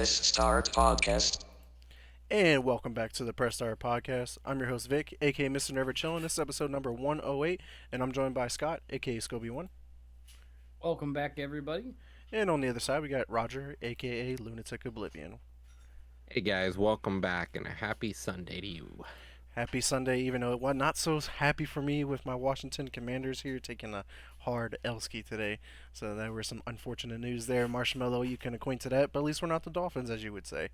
Press Start Podcast. And welcome back to the Press Start Podcast. I'm your host Vic, aka Mr. Never Chillin'. This is episode number 108, and I'm joined by Scott, aka Scobie1. Welcome back, everybody. And on the other side, we got Roger, aka Lunatic Oblivion. Hey guys, welcome back and a happy Sunday to you. Happy Sunday, even though it was not so happy for me with my Washington Commanders here taking a hard L-ski today. So there was some unfortunate news there. Marshmallow, you can acquaint to that, but at least we're not the Dolphins, as you would say.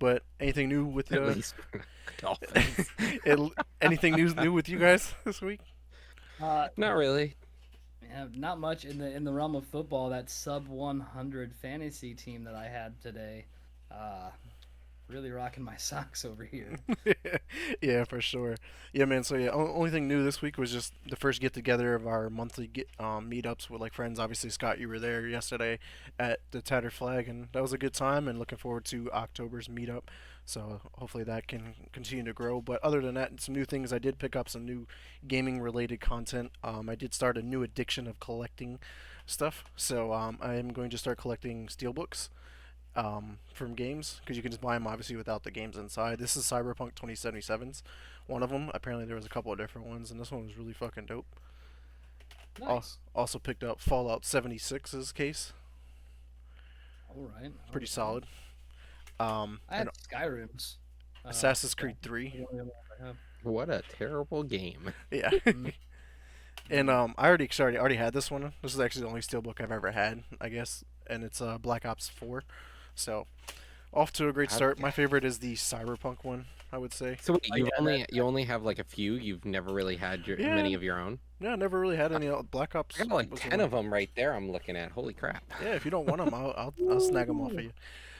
But anything new with At least we're not the Dolphins. anything new with you guys this week? Not really. Yeah, not much in the realm of football. That sub 100 fantasy team that I had today, really rocking my socks over here. Yeah, for sure. Yeah, man. So yeah, only thing new this week was just the first get together of our monthly meetups with like friends. Obviously, Scott, you were there yesterday at the Tattered Flag, and that was a good time. And looking forward to October's meetup. So hopefully that can continue to grow. But other than that, some new things. I did pick up some new gaming related content. I did start a new addiction of collecting stuff. So I am going to start collecting steelbooks from games because you can just buy them obviously without the games inside. This is Cyberpunk 2077's one of them. Apparently there was a couple of different ones, and this one was really fucking dope. Nice. Also picked up Fallout 76's case. All right. Pretty solid. I And had Skyrim's. Assassin's Creed 3. The only one I have. What a terrible game. Yeah. Mm. And already had this one. This is actually the only steelbook I've ever had, I guess, and it's Black Ops 4. So off to a great start. My favorite is the Cyberpunk one, I would say. So wait, yeah, you only have like a few. You've never really had Yeah. many of your own. Yeah, I never really had any Black Ops. I got like was the 10 one. of them right there. I'm looking at. Holy crap! Yeah, if you don't want them, I'll snag them off of you.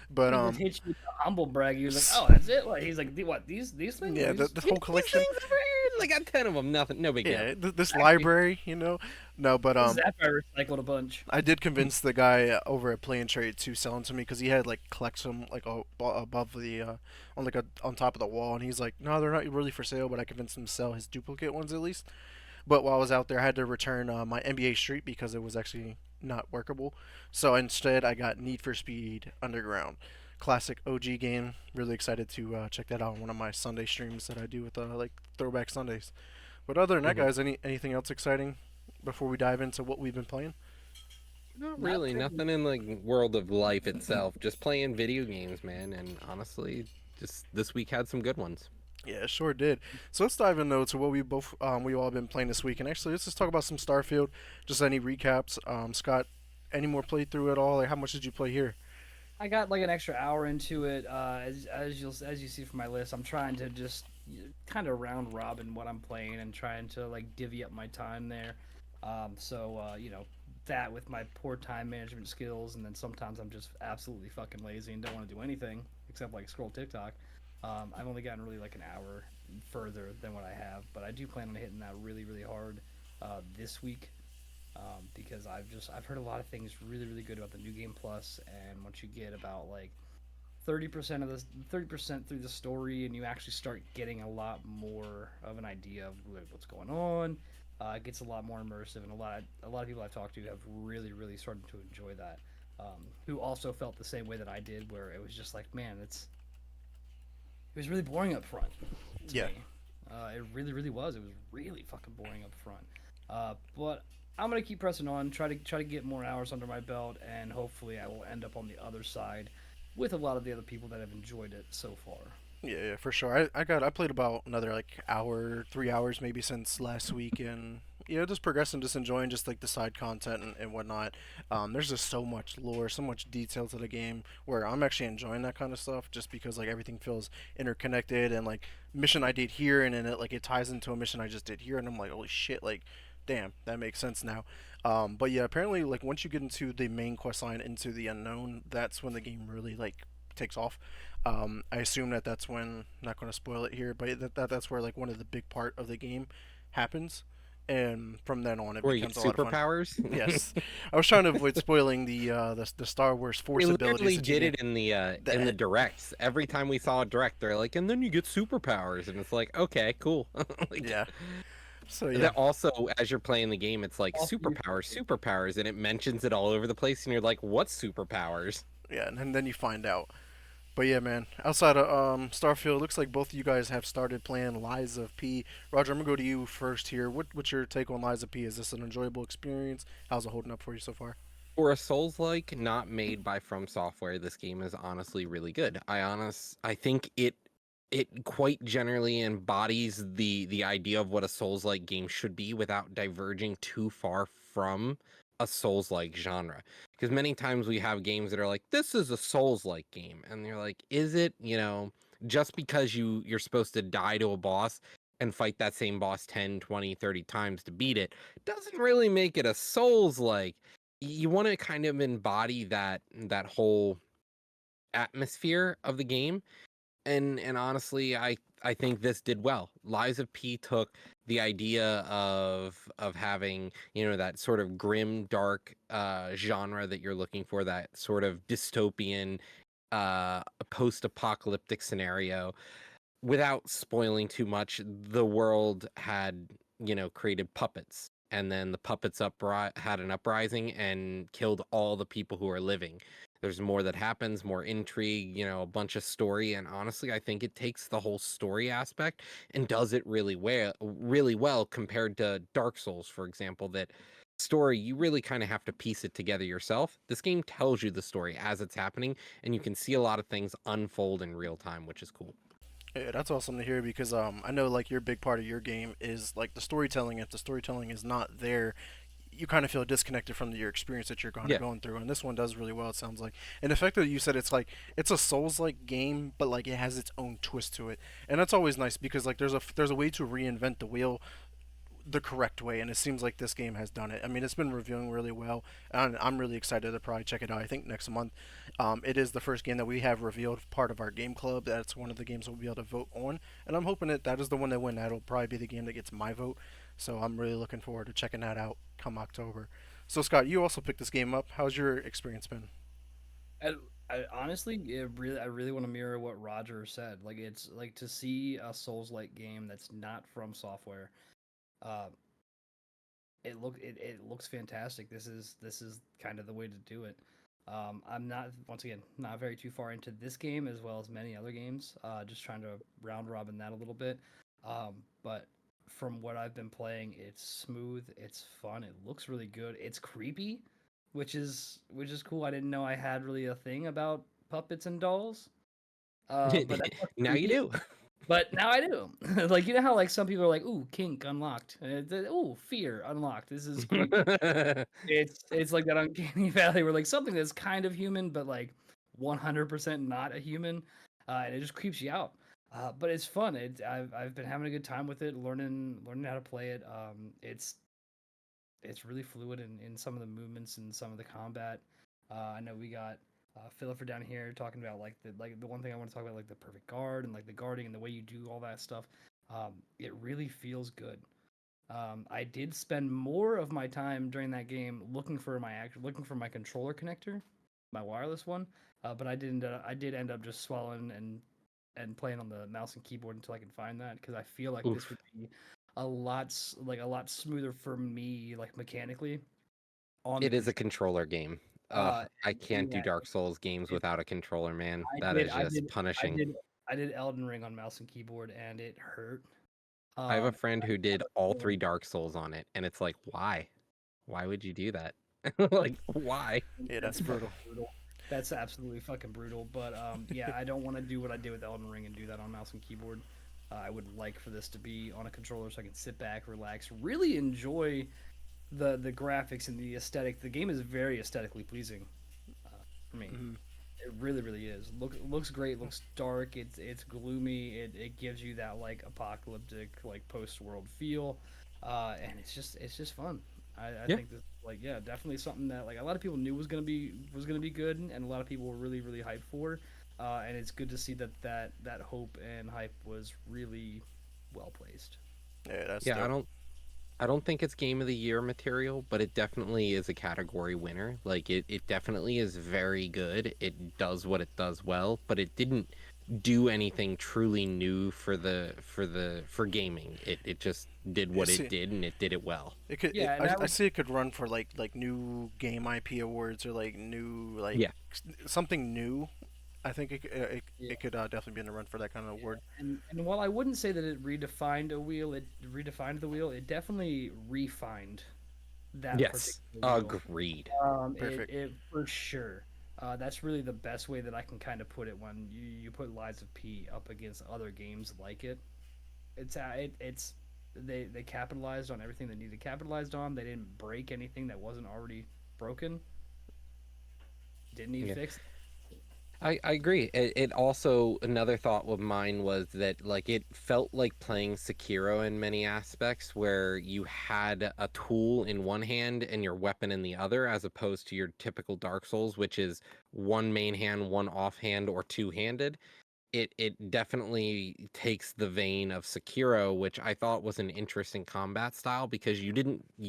But He just hit you with the humble brag. He was like, "Oh, that's it." What? He's like, "What? These things?" yeah, the These whole collection. things over here, I got 10 of them. Nothing. No big deal. Yeah, this library, No, but Zap, I recycled a bunch. I did convince the guy over at Play and Trade to sell them to me because he had like collects them like above the on top of the wall, and he's like, no, they're not really for sale, but I convinced him to sell his duplicate ones at least. But while I was out there, I had to return my NBA Street because it was actually not workable. So instead, I got Need for Speed Underground, classic OG game. Really excited to check that out on one of my Sunday streams that I do with like Throwback Sundays. But other than that, guys, anything else exciting before we dive into what we've been playing? Not really. Nothing in the world of life itself. Just playing video games, man. And honestly, just this week had some good ones. Yeah, it sure did. So let's dive in though to what we all been playing this week, and actually let's just talk about some Starfield. Just any recaps. Scott, any more playthrough at all? Like, how much did you play here? I got like an extra hour into it. As you see from my list, I'm trying to just kind of round robin what I'm playing and trying to like divvy up my time there. That with my poor time management skills, and then sometimes I'm just absolutely fucking lazy and don't want to do anything except like scroll TikTok. I've only gotten really like an hour further than what I have, but I do plan on hitting that really, really hard this week because I've heard a lot of things really, really good about the new game plus, and once you get about like 30% through the story, and you actually start getting a lot more of an idea of what's going on. It gets a lot more immersive, and a lot of people I've talked to have really, really started to enjoy that. Who also felt the same way that I did, where it was just like, man, it was really boring up front. Yeah. It really, really was. It was really fucking boring up front. But I'm gonna keep pressing on, try to get more hours under my belt, and hopefully I will end up on the other side with a lot of the other people that have enjoyed it so far. Yeah, for sure. I played about another like hour, 3 hours maybe since last week, and just progressing, just enjoying just like the side content and whatnot. There's just so much lore, so much detail to the game where I'm actually enjoying that kind of stuff just because like everything feels interconnected, and like mission I did here and then it ties into a mission I just did here, and I'm like, holy shit, like damn, that makes sense now. But yeah, apparently like once you get into the main quest line, into the unknown, that's when the game really like takes off. I assume that's when, not going to spoil it here, but that's where like one of the big part of the game happens, and from then on it Where you becomes get a lot of fun. superpowers? Yes, I was trying to avoid spoiling the Star Wars Force They abilities. literally that you did it get. in the directs. Every time we saw a direct, they're like, and then you get superpowers, and it's like, okay, cool. Like, Yeah. So and yeah, then also, as you're playing the game, it's like Also, superpowers, and it mentions it all over the place, and you're like, what superpowers? yeah, and then you find out. But yeah, man. Outside of Starfield, looks like both of you guys have started playing Lies of P. Roger, I'm gonna go to you first here. What's your take on Lies of P? Is this an enjoyable experience? How's it holding up for you so far? For a Souls-like not made by From Software, this game is honestly really good. I think it quite generally embodies the idea of what a Souls-like game should be without diverging too far from a Souls-like genre. Because many times we have games that are like, this is a Souls-like game, and you're like, is it? Just because you're supposed to die to a boss and fight that same boss 10, 20, 30 times to beat it, doesn't really make it a Souls-like. You want to kind of embody that whole atmosphere of the game, and honestly, I think this did well. Lies of P took the idea of having, that sort of grim dark genre that you're looking for, that sort of dystopian post-apocalyptic scenario. Without spoiling too much, the world had, created puppets, and then the puppets had an uprising and killed all the people who are living. There's more that happens, more intrigue, a bunch of story, and honestly, I think it takes the whole story aspect and does it really well compared to Dark Souls, for example. That story, you really kind of have to piece it together yourself. This game tells you the story as it's happening, and you can see a lot of things unfold in real time, which is cool. Yeah, that's awesome to hear because I know like your big part of your game is like the storytelling. If the storytelling is not there, you kind of feel disconnected from your experience that you're kind of Yeah. going through. And this one does really well. It sounds like, and the fact that you said it's like it's a Souls-like game, but like it has its own twist to it, and that's always nice because like there's a way to reinvent the wheel the correct way, and it seems like this game has done it. I mean, it's been reviewing really well, and I'm really excited to probably check it out. I think next month, it is the first game that we have revealed part of our game club. That's one of the games we'll be able to vote on, and I'm hoping that is the one that win. That'll probably be the game that gets my vote. So I'm really looking forward to checking that out come October. So Scott, you also picked this game up. How's your experience been? I, I honestly, I really want to mirror what Roger said. Like, it's like to see a Souls-like game that's not from software. Uh, it looks fantastic. This is kind of the way to do it. I'm not, once again, not very too far into this game as well as many other games. Just trying to round robin that a little bit. But from what I've been playing, it's smooth, it's fun, it looks really good, it's creepy, which is cool. I didn't know I had really a thing about puppets and dolls. But that's what's Now you creepy. do. But now I do. Like, you know how like some people are like, "Ooh, kink unlocked." Ooh, fear unlocked. This is creepy. It's like that uncanny valley where like something that's kind of human but like 100% not a human, and it just creeps you out. But it's fun. I've been having a good time with it, learning how to play it. It's really fluid in some of the movements and some of the combat. I know we got Philip for down here talking about like the one thing I want to talk about, like the perfect guard and like the guarding and the way you do all that stuff. It really feels good. I did spend more of my time during that game looking for my controller connector, my wireless one. But I did end up just swallowing and playing on the mouse and keyboard until I can find that, because I feel like this Oof. would be a lot smoother for me, like mechanically on the It is a controller. controller game. Uh, I can't do yeah, Dark Souls games it, without a controller, man. I That did is I just did I punishing. did I did Elden Ring on mouse and keyboard, and it hurt. I have a Um, friend who I did have all a three feeling Dark Souls on it, and it's like, why? Why would you do that? Like, why? Yeah, that's that's fucking brutal. brutal. That's absolutely fucking brutal. But yeah, I don't want to do what I did with Elden Ring and do that on mouse and keyboard. I would like for this to be on a controller so I can sit back, relax, really enjoy the graphics and the aesthetic. The game is very aesthetically pleasing for me. Hmm. It really, really is. Looks great. Looks dark. It's gloomy. It gives you that like apocalyptic, like post world feel, and it's just fun. I Yeah. think this, like, yeah, definitely something that like a lot of people knew was gonna be good, and a lot of people were really, really hyped for. And it's good to see that hope and hype was really well placed. Yeah, that's Yeah, dope. I don't think it's game of the year material, but it definitely is a category winner. Like it definitely is very good. It does what it does well, but it didn't do anything truly new for gaming. It just did Yeah, what it see, did, and it did it well. Yeah, and I I would. see it could run for like new game IP awards or like new like Yeah. something new. I think Yeah. it could definitely be in the run for that kind of award. And while I wouldn't say that it redefined a wheel, it redefined the wheel. It definitely refined that Yes, particular wheel. agreed. Perfect. It for sure. That's really the best way that I can kind of put it when you put Lies of P up against other games like it. It's they capitalized on everything they needed capitalized on. They didn't break anything that wasn't already broken. Didn't need Yeah. fixed. I agree. It also another thought of mine was that like it felt like playing Sekiro in many aspects, where you had a tool in one hand and your weapon in the other, as opposed to your typical Dark Souls, which is one main hand, one offhand, or two-handed. It definitely takes the vein of Sekiro, which I thought was an interesting combat style because you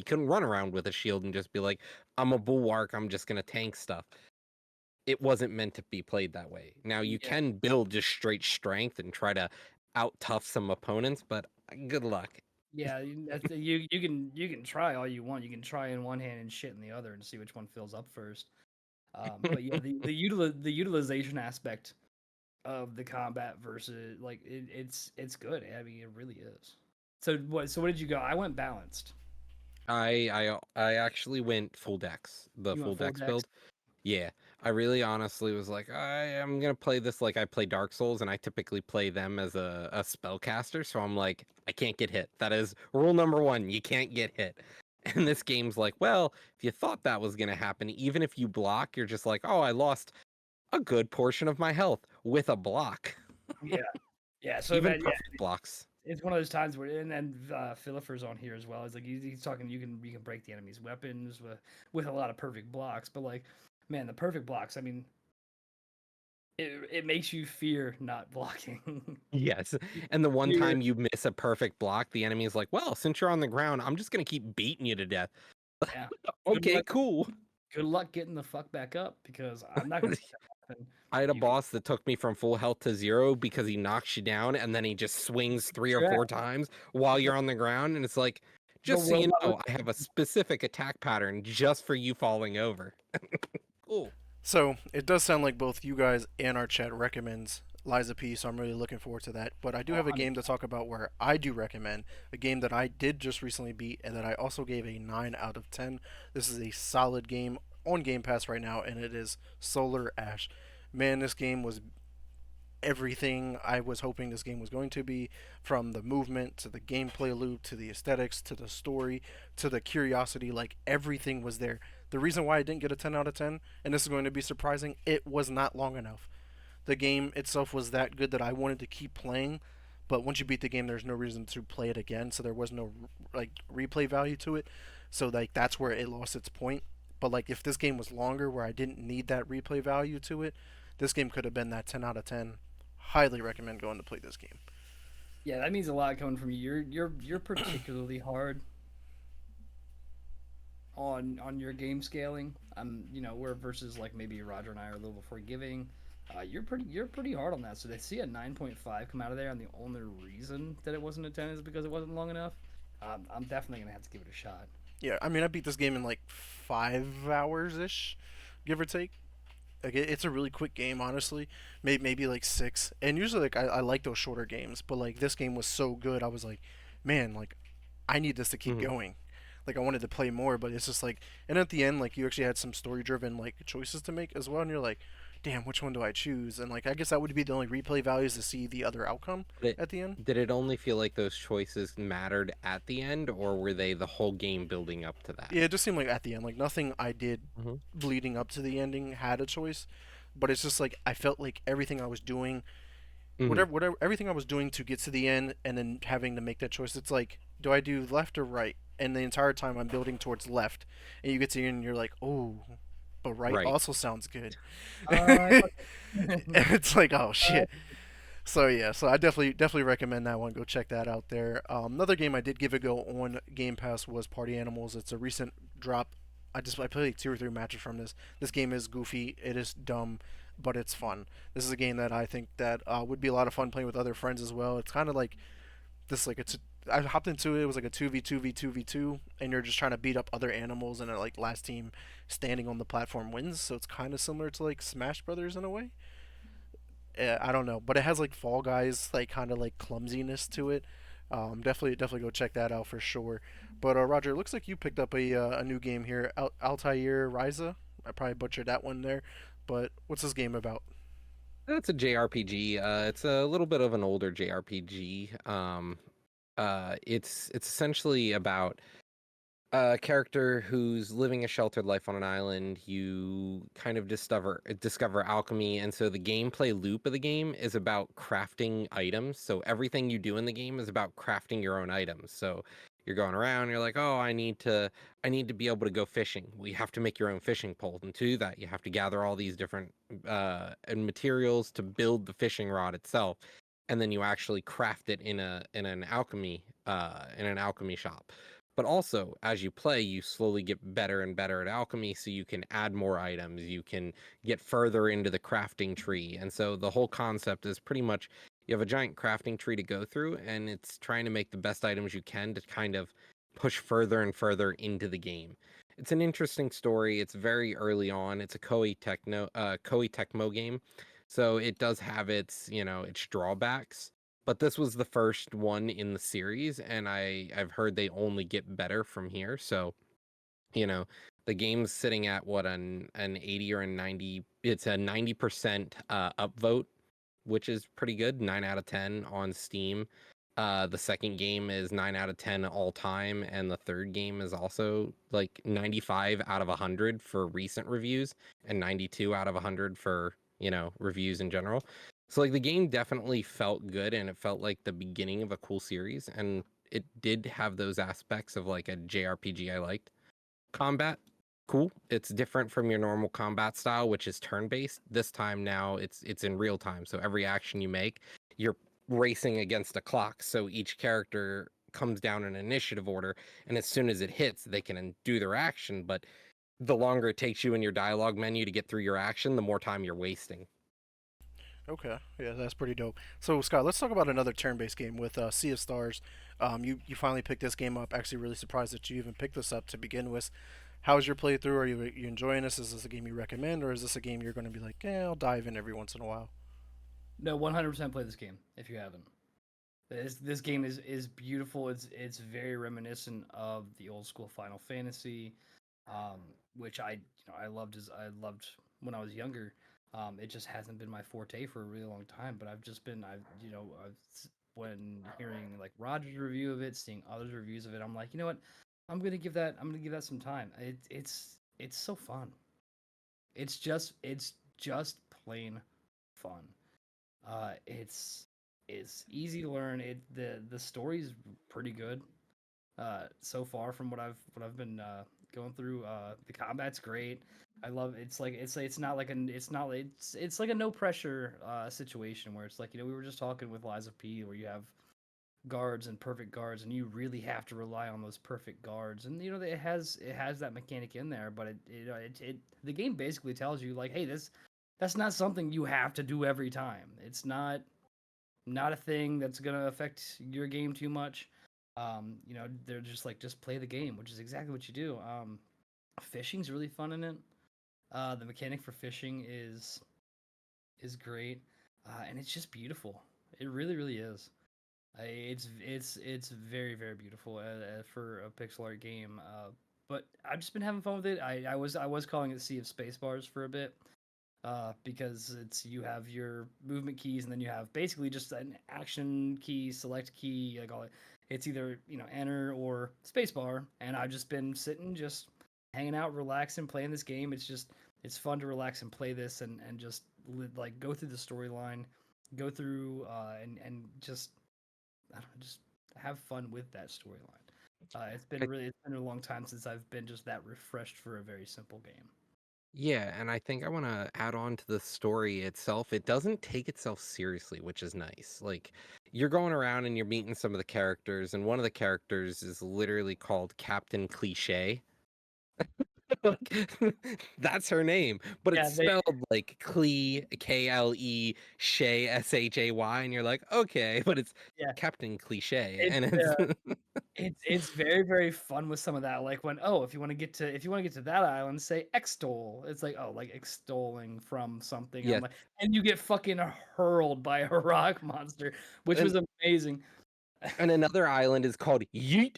couldn't run around with a shield and just be like, I'm a bulwark, I'm just gonna tank stuff. It wasn't meant to be played that way. Now you Yeah, can build just straight strength and try to out tough some opponents, but good luck. yeah. You can try all you want. You can try in one hand and shit in the other and see which one fills up first. But yeah, the utilization aspect of the combat versus like it's good. I mean, it really is. So what did you go? I went balanced. I actually went full dex, the You full went full dex dex. build. Yeah, I really honestly was like, I am gonna play this like I play Dark Souls, and I typically play them as a spellcaster. So I'm like, I can't get hit. That is rule number one. You can't get hit. And this game's like, well, if you thought that was gonna happen, even if you block, you're just like, oh, I lost a good portion of my health with a block. Yeah, yeah. So Even that yeah, perfect blocks. it's one of those times where and then Philipper's on here as well. It's like he's talking. You can break the enemy's weapons with a lot of perfect blocks, but like, man, the perfect blocks. I mean, it makes you fear not blocking. Yes. And the one Fear. time you miss a perfect block, the enemy is like, well, since you're on the ground, I'm just gonna keep beating you to death. Yeah. Good Okay, luck. cool. Good luck getting the fuck back up because I'm not gonna let that happen. I had a You boss that took me from full health to zero because he knocks you down and then he just swings three or trap. four times while you're on the ground. And it's like, The just so you robot. know, I have a specific attack pattern just for you falling over. Cool. So it does sound like both you guys and our chat recommends Lies of P, so I'm really looking forward to that. But I do have a game to talk about where I do recommend a game that I did just recently beat and that I also gave a 9 out of 10. This is a solid game on Game Pass right now, and it is Solar Ash. Man, this game was everything I was hoping this game was going to be, from the movement to the gameplay loop to the aesthetics to the story to the curiosity. Like, everything was there. The reason why I didn't get a 10 out of 10, and this is going to be surprising, it was not long enough. The game itself was that good that I wanted to keep playing, but once you beat the game, there's no reason to play it again, so there was no like replay value to it. So like that's where it lost its point. But like if this game was longer, where I didn't need that replay value to it, this game could have been that 10 out of 10. Highly recommend going to play this game. Yeah, that means a lot coming from you. You're particularly hard on your game scaling. Where versus like maybe Roger and I are a little forgiving. You're pretty hard on that. So to see a 9.5 come out of there, and the only reason that it wasn't a 10 is because it wasn't long enough. I'm definitely gonna have to give it a shot. Yeah, I mean I beat this game in like 5 hours ish, give or take. Like it's a really quick game, honestly. Maybe like 6. And usually like I like those shorter games, but like this game was so good, I was like, man, like I need this to keep Mhm. going. Like I wanted to play more, but it's just like, and at the end, like you actually had some story-driven like choices to make as well, and you're like, damn, which one do I choose? And like I guess that would be the only replay values to see the other outcome Did at the end. did it only feel like those choices mattered at the end, or were they the whole game building up to that? Yeah, it just seemed like at the end, like nothing I did Mhm. leading up to the ending had a choice, but it's just like I felt like everything I was doing, Mhm. whatever everything I was doing to get to the end and then having to make that choice, it's like, do I do left or right? And the entire time I'm building towards left, and you get to the end and you're like, oh, but right Right. also sounds good. Uh, It's like, oh uh, shit. So yeah, so I definitely recommend that one. Go check that out there. Another game I did give a go on Game Pass was Party Animals. It's a recent drop. I played like 2 or 3 matches from this. This game is goofy. It is dumb, but it's fun. This is a game that I think that would be a lot of fun playing with other friends as well. It's kind of like this like it's. I hopped into it. It was like a 2v2v2v2, and you're just trying to beat up other animals, and like last team standing on the platform wins. So it's kind of similar to like Smash Brothers in a way. I don't know, but it has like Fall Guys like kind of like clumsiness to it. Definitely go check that out for sure. But Roger, it looks like you picked up a new game here, Altair Ryza. I probably butchered that one there, but what's this game about? That's a JRPG. It's a little bit of an older JRPG. It's essentially about a character who's living a sheltered life on an island. You kind of discover alchemy, and so the gameplay loop of the game is about crafting items. So everything you do in the game is about crafting your own items. So you're going around, you're like, oh, I need to be able to go fishing. Well, you have to make your own fishing pole, and to do that, you have to gather all these different and materials to build the fishing rod itself, and then you actually craft it in an alchemy shop. But also, as you play, you slowly get better and better at alchemy, so you can add more items, you can get further into the crafting tree. And so the whole concept is pretty much you have a giant crafting tree to go through, and it's trying to make the best items you can to kind of push further and further into the game. It's an interesting story. It's very early on. It's a Koei Tecmo game, so it does have its drawbacks, but this was the first one in the series, and I've heard they only get better from here. So, you know, the game's sitting at what, an 80 or a 90. It's a 90% upvote, which is pretty good. 9 out of 10 on Steam. The second game is 9 out of 10 all time, and the third game is also like 95 out of 100 for recent reviews, and 92 out of 100 for, reviews in general. So like the game definitely felt good, and it felt like the beginning of a cool series, and it did have those aspects of like a JRPG I liked. Combat, cool. It's different from your normal combat style, which is turn-based. This time now it's in real time. So every action you make, you're racing against a clock. So each character comes down in initiative order, and as soon as it hits, they can do their action. But the longer it takes you in your dialogue menu to get through your action, the more time you're wasting. Okay, yeah, that's pretty dope. So Scott, let's talk about another turn-based game with Sea of Stars. You finally picked this game up. Actually, really surprised that you even picked this up to begin with. How's your playthrough? Are you enjoying this? Is this a game you recommend, or is this a game you're going to be like, yeah, I'll dive in every once in a while? No, 100% play this game if you haven't. This game is beautiful. It's very reminiscent of the old school Final Fantasy, um, which I loved when I was younger. It just hasn't been my forte for a really long time. But when hearing like Roger's review of it, seeing others' reviews of it, I'm like, you know what, I'm gonna give that some time. It's so fun. It's just plain fun. It's easy to learn. The story's pretty good. So far from what I've been going through. The combat's great. I love it's not like it's like a no pressure situation where it's like, we were just talking with Liza P, where you have guards and perfect guards, and you really have to rely on those perfect guards. And it has that mechanic in there, but it the game basically tells you like, hey, that's not something you have to do every time. It's not a thing that's gonna affect your game too much. They're just like, just play the game, which is exactly what you do. Fishing's really fun in it. The mechanic for fishing is great, and it's just beautiful. It really, really is. It's very, very beautiful for a pixel art game. But I've just been having fun with it. I was calling it Sea of Space Bars for a bit, because you have your movement keys, and then you have basically just an action key, select key, like all it. It's either enter or spacebar, and I've just been sitting, just hanging out, relaxing, playing this game. It's fun to relax and play this, and just like go through the storyline, go through and just, I don't know, just have fun with that storyline. It's been a long time since I've been just that refreshed for a very simple game. Yeah, and I think I want to add on to the story itself. It doesn't take itself seriously, which is nice. Like, you're going around and you're meeting some of the characters, and one of the characters is literally called Captain Cliche. Like, that's her name, but Yeah, it's spelled like Klee, Kle, Shay, Shay, and you're like, okay, but it's yeah. Captain Cliche, It's and it's it's very, very fun with some of that. Like when, oh, if you want to get to that island, say extol. It's like, oh, like extolling from something. I'm yes, like, and you get fucking hurled by a rock monster, which and was amazing. and another island is called Yeet.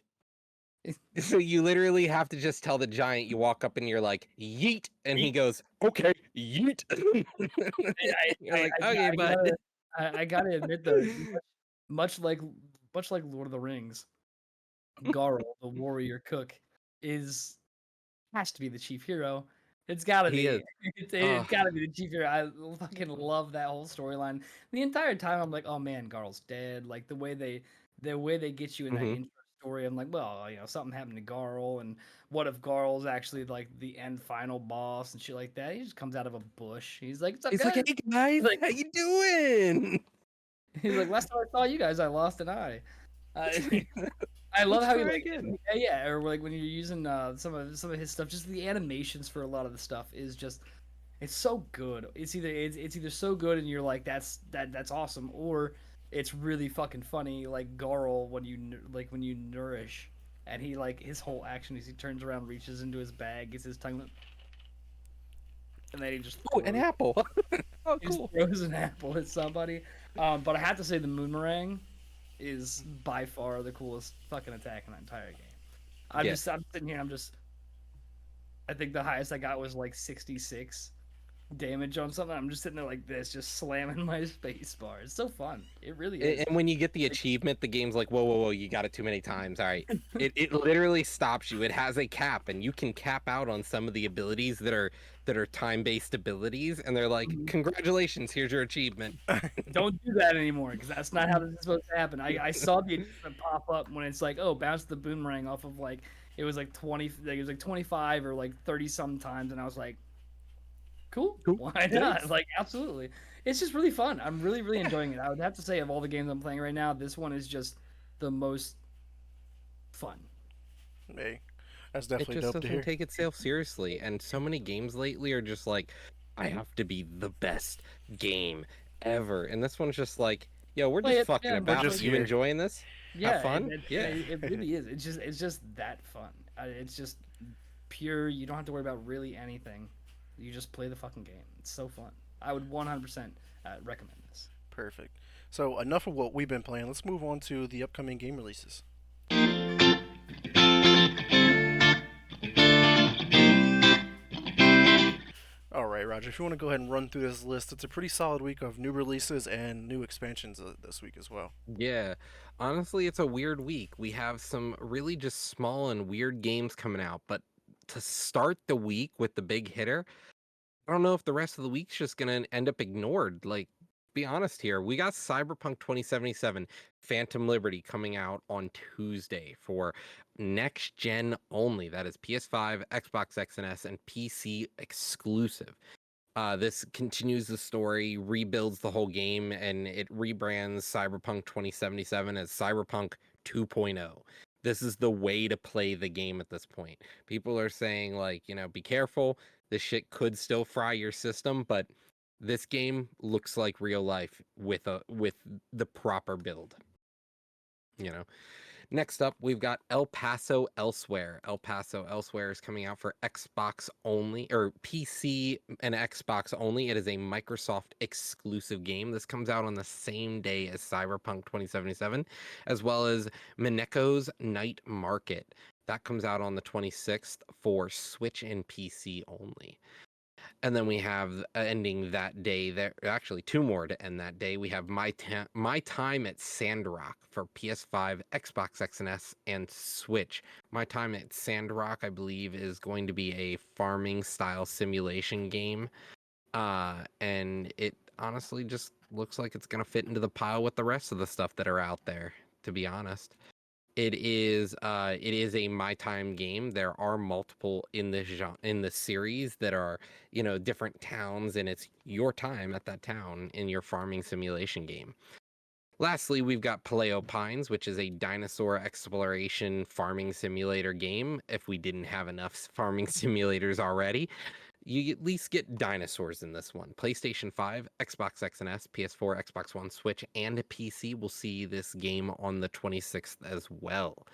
So you literally have to just tell the giant. You walk up and you're like, Yeet, and he goes, okay, Yeet. You're like, okay, bud. I gotta admit though, much like much like Lord of the Rings, Garl, the warrior cook, is has to be the chief hero. It's gotta He is. be. It's gotta be the chief hero. I fucking love that whole storyline. The entire time I'm like, oh man, Garl's dead. Like the way they get you in that Mhm. intro story, I'm like, well, you know, something happened to Garl, and what if Garl's actually like the end final boss and shit like that? He just comes out of a bush. He's like, "What's up, He's like, guys?" hey guys, Like how you doing? he's like, "Last time I saw you guys, I lost an eye." Uh, I love Let's how he try like again. yeah, or like when you're using some of his stuff, just the animations for a lot of the stuff is just it's so good. It's either so good and you're like that's awesome, or it's really fucking funny like Garl when when you nourish and he like his whole action is he turns around, reaches into his bag, gets his tongue, and then he just Oh, an apple. Oh, he just cool. throws an apple at somebody. But I have to say the Moonerang is by far the coolest fucking attack in the entire game. Yeah. I'm sitting here. I think the highest I got was like 66 damage on something. I'm just sitting there like this, just slamming my space bar. It's so fun. It really is. And when you get the achievement, the game's like, whoa, whoa, whoa, you got it too many times. All right. It literally stops you. It has a cap, and you can cap out on some of the abilities that are time-based abilities, and they're like, Mhm. congratulations, here's your achievement. Don't do that anymore because that's not how this is supposed to happen. I saw the achievement pop up when it's like, oh, bounce the boomerang off of like it was like 20, like it was like 25 or like 30 sometimes, and I was like, cool, Cool. why not? Thanks. Like, absolutely. It's just really fun. I'm really, really enjoying it. I would have to say, of all the games I'm playing right now, this one is just the most fun. Hey, that's It definitely just dope to doesn't hear. take itself seriously, and so many games lately are just like, I have to be the best game ever, and this one's just like, yo, we're Play just it, fucking yeah, We're enjoy about. just the You game. here. enjoying this? Have Yeah, fun? Yeah. it really is. It's just that fun. It's just pure. You don't have to worry about really anything. You just play the fucking game. It's so fun. I would 100% recommend this. Perfect. So enough of what we've been playing. Let's move on to the upcoming game releases. All right, Roger. If you want to go ahead and run through this list, it's a pretty solid week of new releases and new expansions this week as well. Yeah, honestly, it's a weird week. We have some really just small and weird games coming out, but to start the week with the big hitter, I don't know if the rest of the week's just gonna end up ignored. Like, be honest here, we got Cyberpunk 2077 Phantom Liberty coming out on Tuesday for next gen only. That is PS5, Xbox X and S, and PC exclusive. This continues the story, rebuilds the whole game, and it rebrands Cyberpunk 2077 as Cyberpunk 2.0. This is the way to play the game at this point. People are saying, like, be careful. This shit could still fry your system, but this game looks like real life with the proper build. You know, Next up, we've got El Paso Elsewhere. El Paso Elsewhere is coming out for Xbox only, or PC and Xbox only. It is a Microsoft exclusive game. This comes out on the same day as Cyberpunk 2077, as well as Mineko's Night Market. That comes out on the 26th for Switch and PC only. And then we have ending that day. There actually two more to end that day. We have My Time at Sandrock for PS5, Xbox X and S, and Switch. My Time at Sandrock, I believe, is going to be a farming style simulation game. And it honestly just looks like it's gonna fit into the pile with the rest of the stuff that are out there, to be honest. It is a my time game. There are multiple in this in the series that are, different towns, and it's your time at that town in your farming simulation game. Lastly, we've got Paleo Pines, which is a dinosaur exploration farming simulator game. If we didn't have enough farming simulators already, you at least get dinosaurs in this one. PlayStation 5, Xbox X and S, PS4, Xbox One, Switch, and PC will see this game on the 26th as well.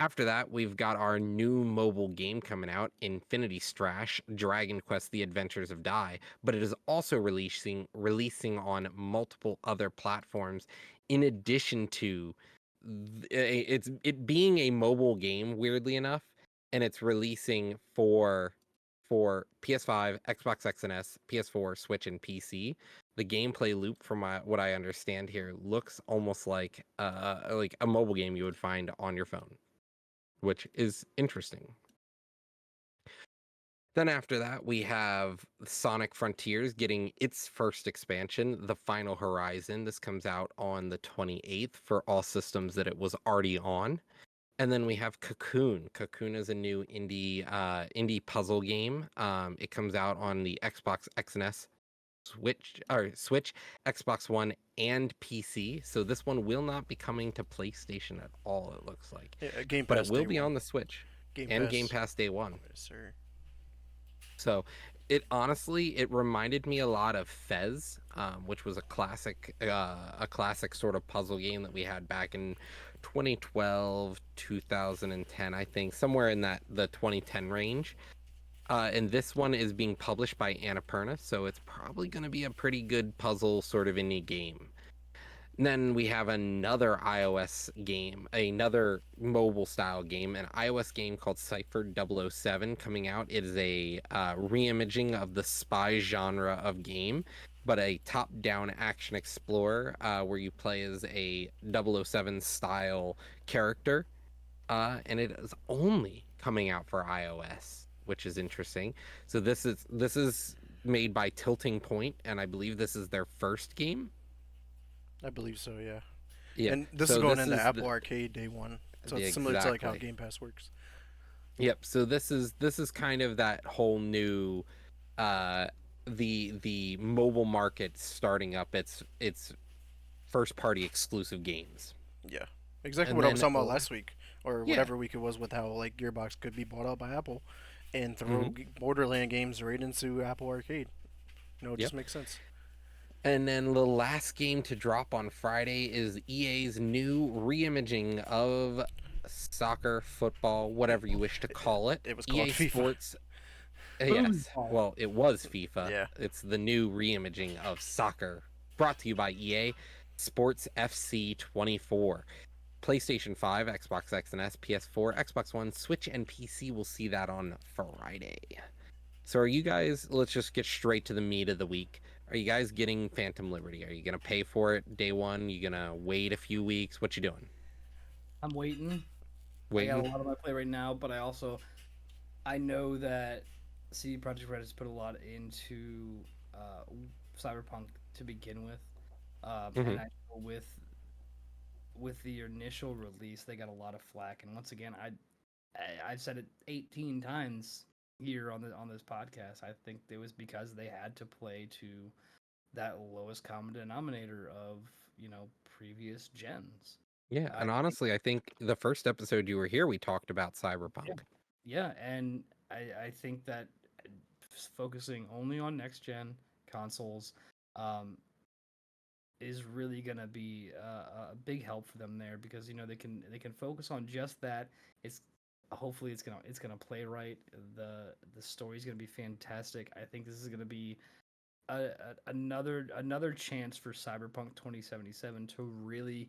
After that, we've got our new mobile game coming out, Infinity Strash: Dragon Quest: The Adventures of Dai, but it is also releasing on multiple other platforms in addition to it being a mobile game, weirdly enough, and it's releasing for PS5, Xbox X and S, PS4, Switch, and PC. The gameplay loop, from what I understand here, looks almost like a mobile game you would find on your phone, which is interesting. Then after that, we have Sonic Frontiers getting its first expansion, The Final Horizon. This comes out on the 28th for all systems that it was already on. And then we have Cocoon. Cocoon is a new indie puzzle game. It comes out on the Xbox X and S, Switch, Xbox One, and PC. So this one will not be coming to PlayStation at all, it looks like. Yeah, Game But Pass it will day be one. on the Switch Game and Pass. Game Pass day one. Yes, sir. So it honestly, it reminded me a lot of Fez, which was a classic sort of puzzle game that we had back in 2012, 2010, I think, somewhere in the 2010 range. And this one is being published by Annapurna, so it's probably going to be a pretty good puzzle sort of indie game. And then we have another iOS game, another mobile style game, an iOS game called Cypher 007 coming out. It is a reimaging of the spy genre of game, but a top-down action explorer where you play as a 007 style character. And it is only coming out for iOS, which is interesting. So this is made by Tilting Point, and I believe this is their first game. I believe so, yeah. Yeah. And this so is going this into is Apple Arcade day one. So it's similar to like how Game Pass works. Yep. So this is kind of that whole new the mobile market starting up its first party exclusive games. Yeah. Exactly And what I was then talking about last week. Or Yeah. whatever week it was, with how like Gearbox could be bought out by Apple and throw Borderland games right into Apple Arcade. You know, it just makes sense. And then the last game to drop on Friday is EA's new reimaging of soccer, football, whatever you wish to call it. It was called EA FIFA. Sports. Yes. Well, it was FIFA. Yeah. It's the new reimaging of soccer, brought to you by EA Sports FC 24. PlayStation 5, Xbox X and S, PS4, Xbox One, Switch, and PC will see that on Friday. So are you guys, let's just get straight to the meat of the week. Are you guys getting Phantom Liberty? Are you going to pay for it day one? You going to wait a few weeks? What you doing? I'm waiting. Waiting? I got a lot on my plate right now, but I know that CD Projekt Red has put a lot into Cyberpunk to begin with, and I know with the initial release, they got a lot of flack. And once again, I've said it 18 times here on this podcast. I think it was because they had to play to that lowest common denominator of previous gens. Yeah, and honestly, I think the first episode you were here, we talked about Cyberpunk. Yeah, and I think that focusing only on next gen consoles is really gonna be a big help for them there, because they can focus on just that. Hopefully it's gonna play right. The story's gonna be fantastic. I think this is gonna be another chance for Cyberpunk 2077 to really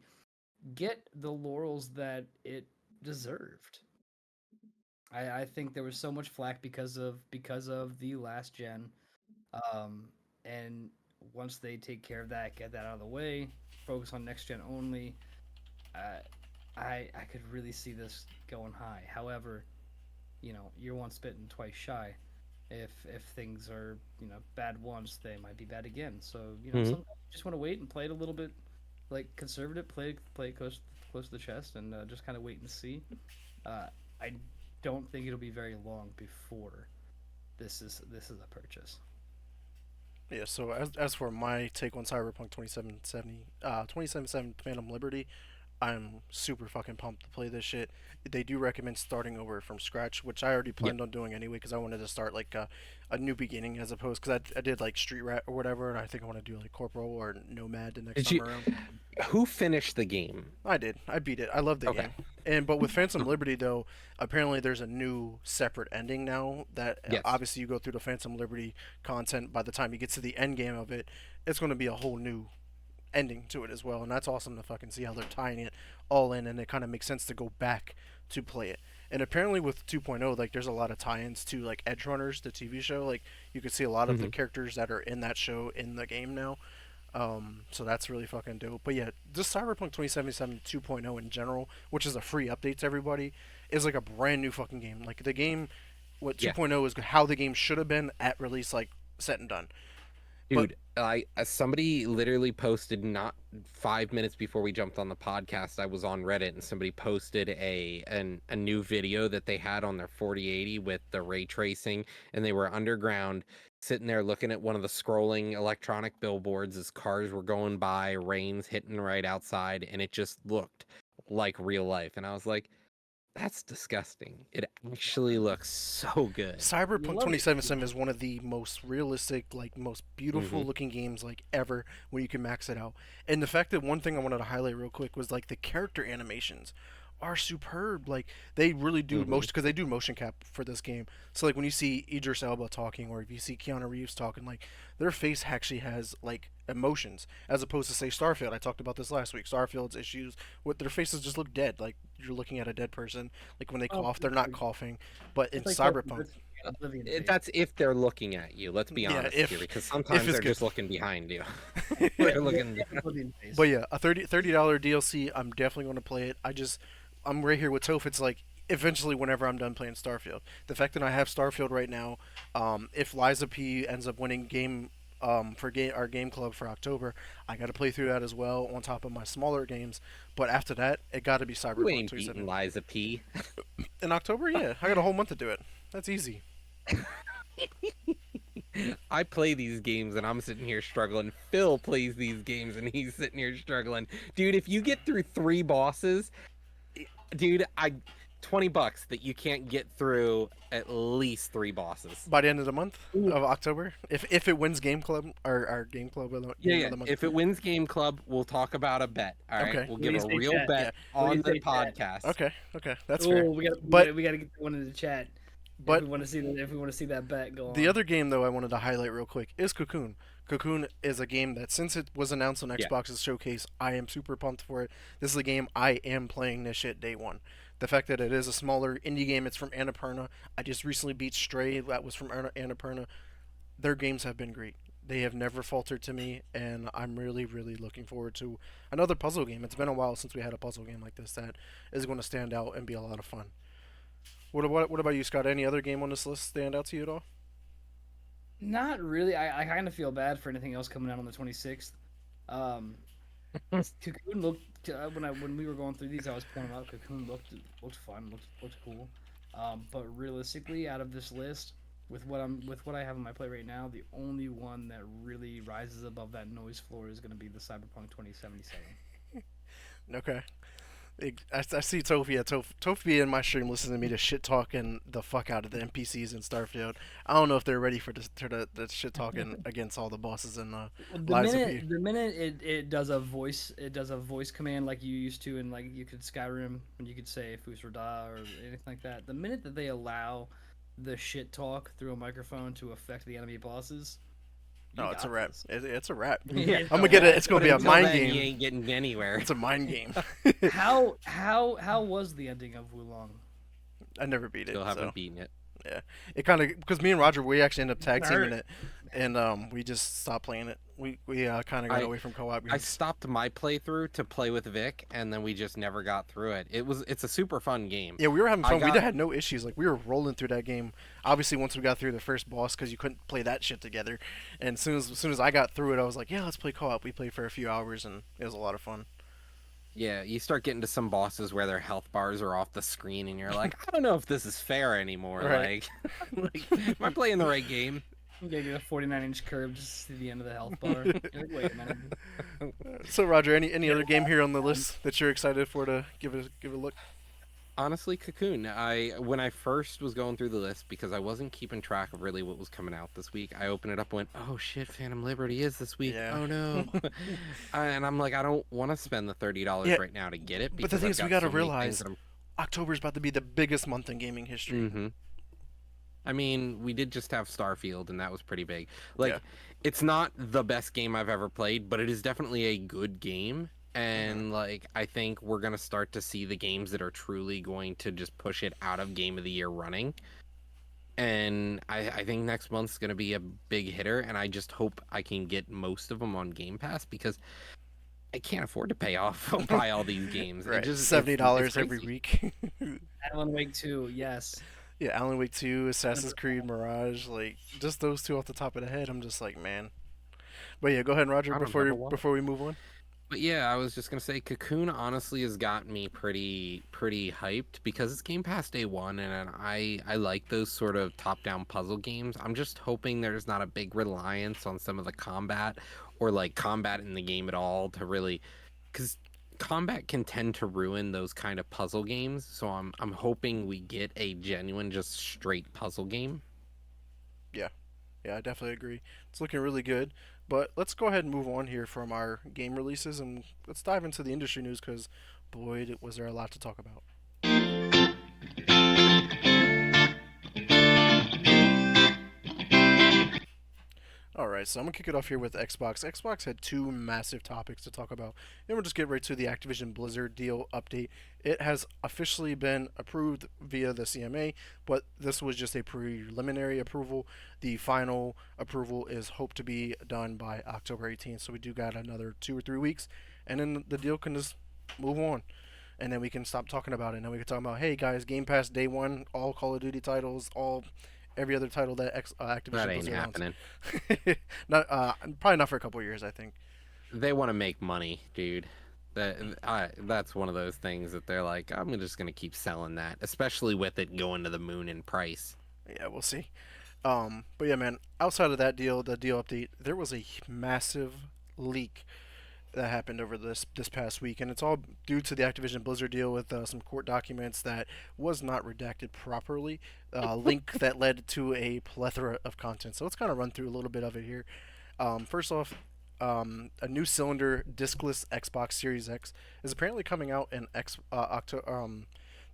get the laurels that it deserved. I think there was so much flack because of the last gen, and once they take care of that, get that out of the way, focus on next gen only, I could really see this going high. However, year one spitting twice shy. If things are bad once, they might be bad again. So sometimes you just want to wait and play it a little bit like conservative, play close to the chest, and just kind of wait and see. I don't think it'll be very long before this is a purchase. Yeah, so as for my take on Cyberpunk 2077 Phantom Liberty, I'm super fucking pumped to play this shit. They do recommend starting over from scratch, which I already Yep. planned on doing anyway because I wanted to start like a new beginning as opposed because I did like Street Rat or whatever, and I think I want to do like Corporal or Nomad the next Did time you? around. Who finished the game? I did. I beat it. I love the Okay. game. And but with Phantom Liberty though, apparently there's a new separate ending now that Yes. obviously you go through the Phantom Liberty content by the time you get to the end game of it, it's going to be a whole new ending to it as well, and that's awesome to fucking see how they're tying it all in, and it kind of makes sense to go back to play it. And apparently with 2.0, like there's a lot of tie-ins to like Edge Runners, the TV show. Like you could see a lot of the Hmm. characters that are in that show in the game now. So that's really fucking dope. But yeah, just Cyberpunk 2077 2.0 in general, which is a free update to everybody, is like a brand new fucking game. Like the game, what Yeah. 2.0 is how the game should have been at release, like set and done. But Dude, I somebody literally posted not 5 minutes before we jumped on the podcast. I was on Reddit and somebody posted a new video that they had on their 4080 with the ray tracing, and they were underground, sitting there looking at one of the scrolling electronic billboards as cars were going by, rains hitting right outside, and it just looked like real life. And I was like, that's disgusting. It actually looks so good. Cyberpunk Love it. 2077 is one of the most realistic, like most beautiful Hmm. looking games like ever when you can max it out. And the fact that one thing I wanted to highlight real quick was like the character animations are superb. Like they really do Hmm. motion because they do motion cap for this game. So like when you see Idris Elba talking or if you see Keanu Reeves talking, like their face actually has like emotions as opposed to say Starfield. I talked about this last week. Starfield's issues with their faces just look dead. Like you're looking at a dead person. Like when they Oh, cough, they're not coughing. But in it's like Cyberpunk, Oblivion face. That's if they're looking at you. Let's be yeah, honest if here, because if sometimes it's they're good. just looking behind you. Yeah, They're looking. yeah, Oblivion face. But yeah, a $30 DLC. I'm definitely going to play it. I'm right here with Toph. It's like eventually, whenever I'm done playing Starfield, the fact that I have Starfield right now, if Liza P ends up winning game, for our game club for October, I got to play through that as well on top of my smaller games. But after that, it got to be You Cyberpunk ain't beating 27. Liza P. In October, yeah, I got a whole month to do it. That's easy. I play these games and I'm sitting here struggling. Phil plays these games and he's sitting here struggling. Dude, if you get through 3 bosses, dude, $20 that you can't get through at least 3 bosses. By the end of the month Ooh. of October, if it wins game club or our game club of the, Yeah, game yeah. of the month. If it wins Game Club, we'll talk about a bet. All right, Okay. we'll What do give you a say, real chat? bet What do on you the say, chat? podcast. Okay, that's Oh, fair. we But gotta get one in the chat. But if we want to see that, if we want to see that bet go on. the other game though I wanted to highlight real quick is Cocoon. Cocoon is a game that since it was announced on Yeah. Xbox's showcase, I am super pumped for it. This is a game I am playing this shit day one. The fact that it is a smaller indie game, it's from Annapurna. I just recently beat Stray, that was from Annapurna. Their games have been great. They have never faltered to me, and I'm really, really looking forward to another puzzle game. It's been a while since we had a puzzle game like this that is going to stand out and be a lot of fun. What about you, Scott? Any other game on this list stand out to you at all? Not really. I kind of feel bad for anything else coming out on the 26th. Um, Cocoon looked when we were going through these, I was pointing out Cocoon looked fun, looked cool. But realistically, out of this list, with what I have on my plate right now, the only one that really rises above that noise floor is going to be the Cyberpunk 2077. Okay. I see Toph. Yeah, Toph be in my stream listening to me to shit talking the fuck out of the NPCs in Starfield. I don't know if they're ready for the shit talking against all the bosses in Liza P. The minute it does a voice command like you used to in like you could Skyrim when you could say Fusrada or anything like that. The minute that they allow the shit talk through a microphone to affect the enemy bosses, you No, it's a got wrap. this. It's a wrap. Yeah. I'm gonna get it. It's gonna But be a until mind then, game. You ain't getting anywhere. It's a mind game. How was the ending of Wulong? I never beat it. Still haven't So. beaten it. Yeah, it kind of because me and Roger we actually ended up tag teaming Hurt. it, and we just stopped playing it. We kind of got I- away from co-op I games. stopped my playthrough to play with Vic, and then we just never got through it. It's a super fun game. Yeah, we were having I fun. We got- had no issues. Like we were rolling through that game. Obviously, once we got through the first boss, because you couldn't play that shit together. And as soon as I got through it, I was like, yeah, let's play co-op. We played for a few hours, and it was a lot of fun. Yeah, you start getting to some bosses where their health bars are off the screen, and you're like, I don't know if this is fair anymore. Right. Like, am I playing the right game? You gotta get a 49-inch curve just to see the end of the health bar. You're like, wait a minute. So Roger, any Yeah, other game here on the list that you're excited for to give it a look? Honestly, Cocoon. When I first was going through the list because I wasn't keeping track of really what was coming out this week, I opened it up and went, "Oh shit, Phantom Liberty is this week. Yeah. Oh no." And I'm like, I don't want to spend the $30 Yeah, right now to get it but the because thing I've is, we got gotta so many things realize that I'm. October's about to be the biggest month in gaming history. Mm-hmm. I mean, we did just have Starfield, and that was pretty big. Yeah. Like, it's not the best game I've ever played, but it is definitely a good game. And like, I think we're gonna start to see the games that are truly going to just push it out of Game of the Year running. And I think next month's gonna be a big hitter, and I just hope I can get most of them on Game Pass because I can't afford to pay off buy all these games. Right, It just $70 it's every crazy. week. Alan Wake 2, yes. Yeah, Alan Wake 2, Assassin's Creed, Mirage, like just those two off the top of the head. I'm just like, man. But yeah, go ahead, Roger. I don't Before know why. before we move on. But yeah, I was just gonna say Cocoon honestly has gotten me pretty hyped because it's Game Pass day one, and I like those sort of top-down puzzle games. I'm just hoping there's not a big reliance on some of the combat or like combat in the game at all to really, because combat can tend to ruin those kind of puzzle games. So I'm hoping we get a genuine, just straight puzzle game. Yeah, yeah, I definitely agree. It's looking really good. But let's go ahead and move on here from our game releases and let's dive into the industry news because, boy, was there a lot to talk about. All right, so I'm gonna kick it off here with Xbox. Xbox had two massive topics to talk about, and we'll just get right to the Activision Blizzard deal update. It has officially been approved via the CMA, but this was just a preliminary approval. The final approval is hoped to be done by October 18th, so we do got another 2 or 3 weeks, and then the deal can just move on, and then we can stop talking about it. And then we can talk about, hey guys, Game Pass day one, all Call of Duty titles, all every other title that That Activision ain't Blizzard owns. happening. Not probably not for a couple of years, I think. They want to make money, dude. That's one of those things that they're like, I'm just gonna keep selling that, especially with it going to the moon in price. Yeah, we'll see. But yeah, man. Outside of that deal, the deal update, there was a massive leak that happened over this past week, and it's all due to the Activision Blizzard deal with some court documents that was not redacted properly. Link that led to a plethora of content. So let's kind of run through a little bit of it here. First off, a new cylinder discless Xbox Series X is apparently coming out in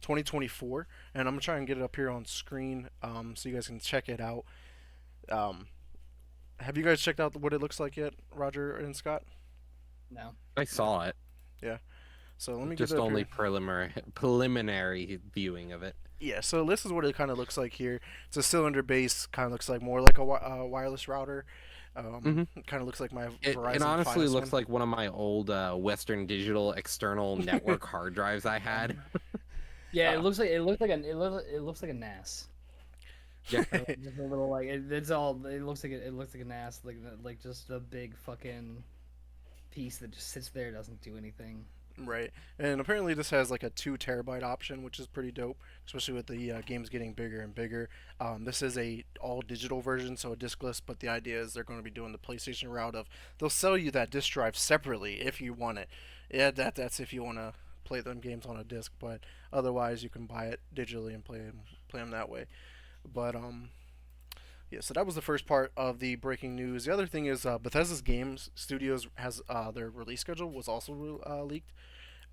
2024, and I'm gonna try and get it up here on screen so you guys can check it out. Um, have you guys checked out what it looks like yet, Roger and Scott? No. I saw it, Yeah. So let me just get it up only here. preliminary viewing of it. Yeah. So this is what it kind of looks like here. It's a cylinder base. Kind of looks like more like a wireless router. hmm Kind of looks like my It Verizon honestly Finest looks one. like one of my old Western Digital external network hard drives I had. Yeah, Uh, it looks like a NAS. Yeah, Just a little like it's all. It looks like it looks like a NAS, like just a big fucking piece that just sits there, doesn't do anything. Right. And apparently this has like a 2 terabyte option, which is pretty dope, especially with the games getting bigger and bigger. This is a all digital version, so a diskless. But the idea is they're going to be doing the PlayStation route of they'll sell you that disc drive separately if you want it. Yeah, that's if you want to play them games on a disc, but otherwise you can buy it digitally and play them that way. But yeah, so that was the first part of the breaking news. The other thing is Bethesda's Games Studios has their release schedule was also leaked.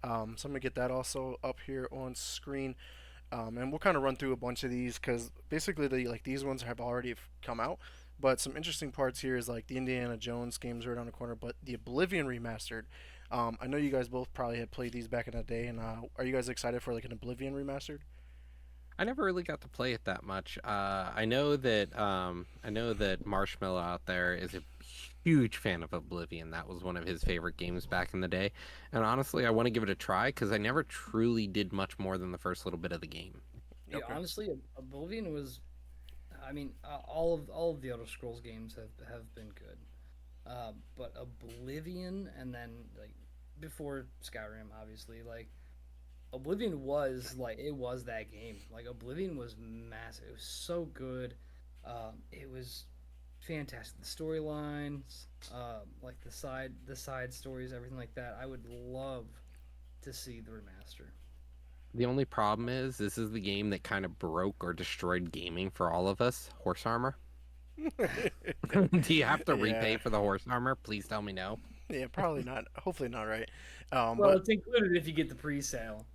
So I'm gonna get that also up here on screen, and we'll kind of run through a bunch of these because basically these ones have already come out. But some interesting parts here is like the Indiana Jones games right around the corner, but the Oblivion remastered. I know you guys both probably had played these back in the day, and are you guys excited for like an Oblivion remastered? I never really got to play it that much. I know that Marshmallow out there is a huge fan of Oblivion. That was one of his favorite games back in the day. And honestly, I want to give it a try because I never truly did much more than the first little bit of the game. Yeah, Okay. honestly, Oblivion was. I mean, all of the Elder Scrolls games have been good, but Oblivion and then like before Skyrim, obviously, like Oblivion was like it was that game. Like Oblivion was massive. It was so good. It was fantastic. The storylines, like the side stories, everything like that. I would love to see the remaster. The only problem is this is the game that kind of broke or destroyed gaming for all of us. Horse armor. Do you have to Yeah. repay for the horse armor? Please tell me no. Yeah, probably not. Hopefully not, right? Well, But it's included if you get the pre-sale.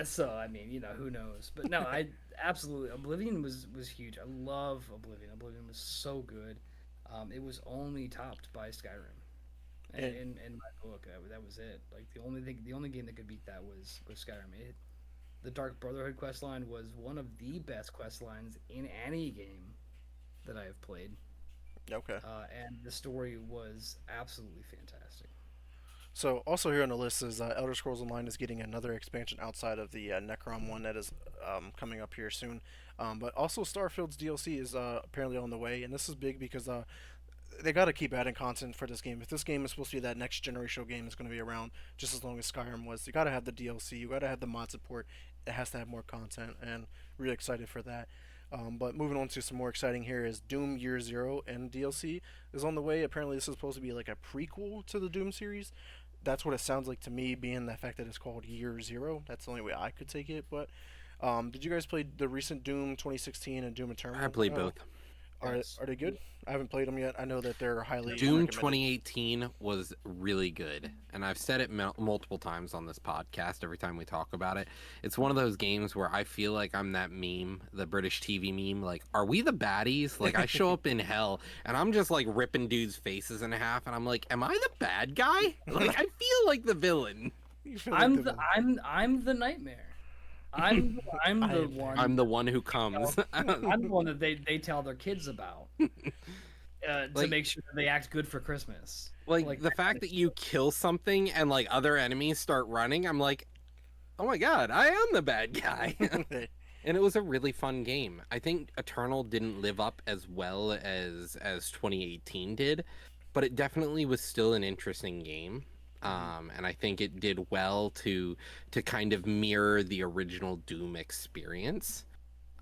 So I mean, who knows? But no, I absolutely Oblivion was huge. I love Oblivion. Oblivion was so good. It was only topped by Skyrim. And- In my book, that was it. Like the only game that could beat that was Skyrim. The Dark Brotherhood quest line was one of the best quest lines in any game that I have played, okay. and the story was absolutely fantastic. So also here on the list is Elder Scrolls Online is getting another expansion outside of the Necrom one that is coming up here soon. But also Starfield's DLC is apparently on the way, and this is big because they got to keep adding content for this game. If this game is supposed to be that next generational game, that's going to be around just as long as Skyrim was. You got to have the DLC. You got to have the mod support. It has to have more content, and really excited for that. But moving on to some more exciting here is Doom Year Zero and DLC is on the way. Apparently, this is supposed to be like a prequel to the Doom series. That's what it sounds like to me, being the fact that it's called Year Zero. That's the only way I could take it. But did you guys play the recent Doom 2016 and Doom Eternal? I played both. Are they good? I haven't played them yet. I know that they're highly Doom recommended. 2018 was really good, and I've said it multiple times on this podcast every time we talk about it. It's one of those games where I feel like I'm that meme, the British TV meme, like, are we the baddies? Like, I show up in hell, and I'm just, like, ripping dudes' faces in half, and I'm like, am I the bad guy? Like, I feel like the villain. You feel like I'm the nightmare. I'm the one. I'm the one who comes. I'm the one that they tell their kids about to Like- make sure that they act good for Christmas. Like, the fact that you kill something and, like, other enemies start running, I'm like, oh my god, I am the bad guy. And it was a really fun game. I think Eternal didn't live up as well as 2018 did, but it definitely was still an interesting game. And I think it did well to kind of mirror the original Doom experience.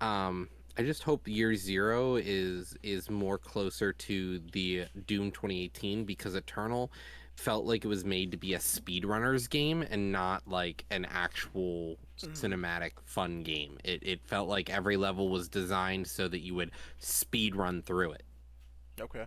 I just hope Year Zero is more closer to the Doom 2018, because Eternal felt like it was made to be a speedrunners game and not like an actual cinematic fun game. It felt like every level was designed so that you would speed run through it. Okay.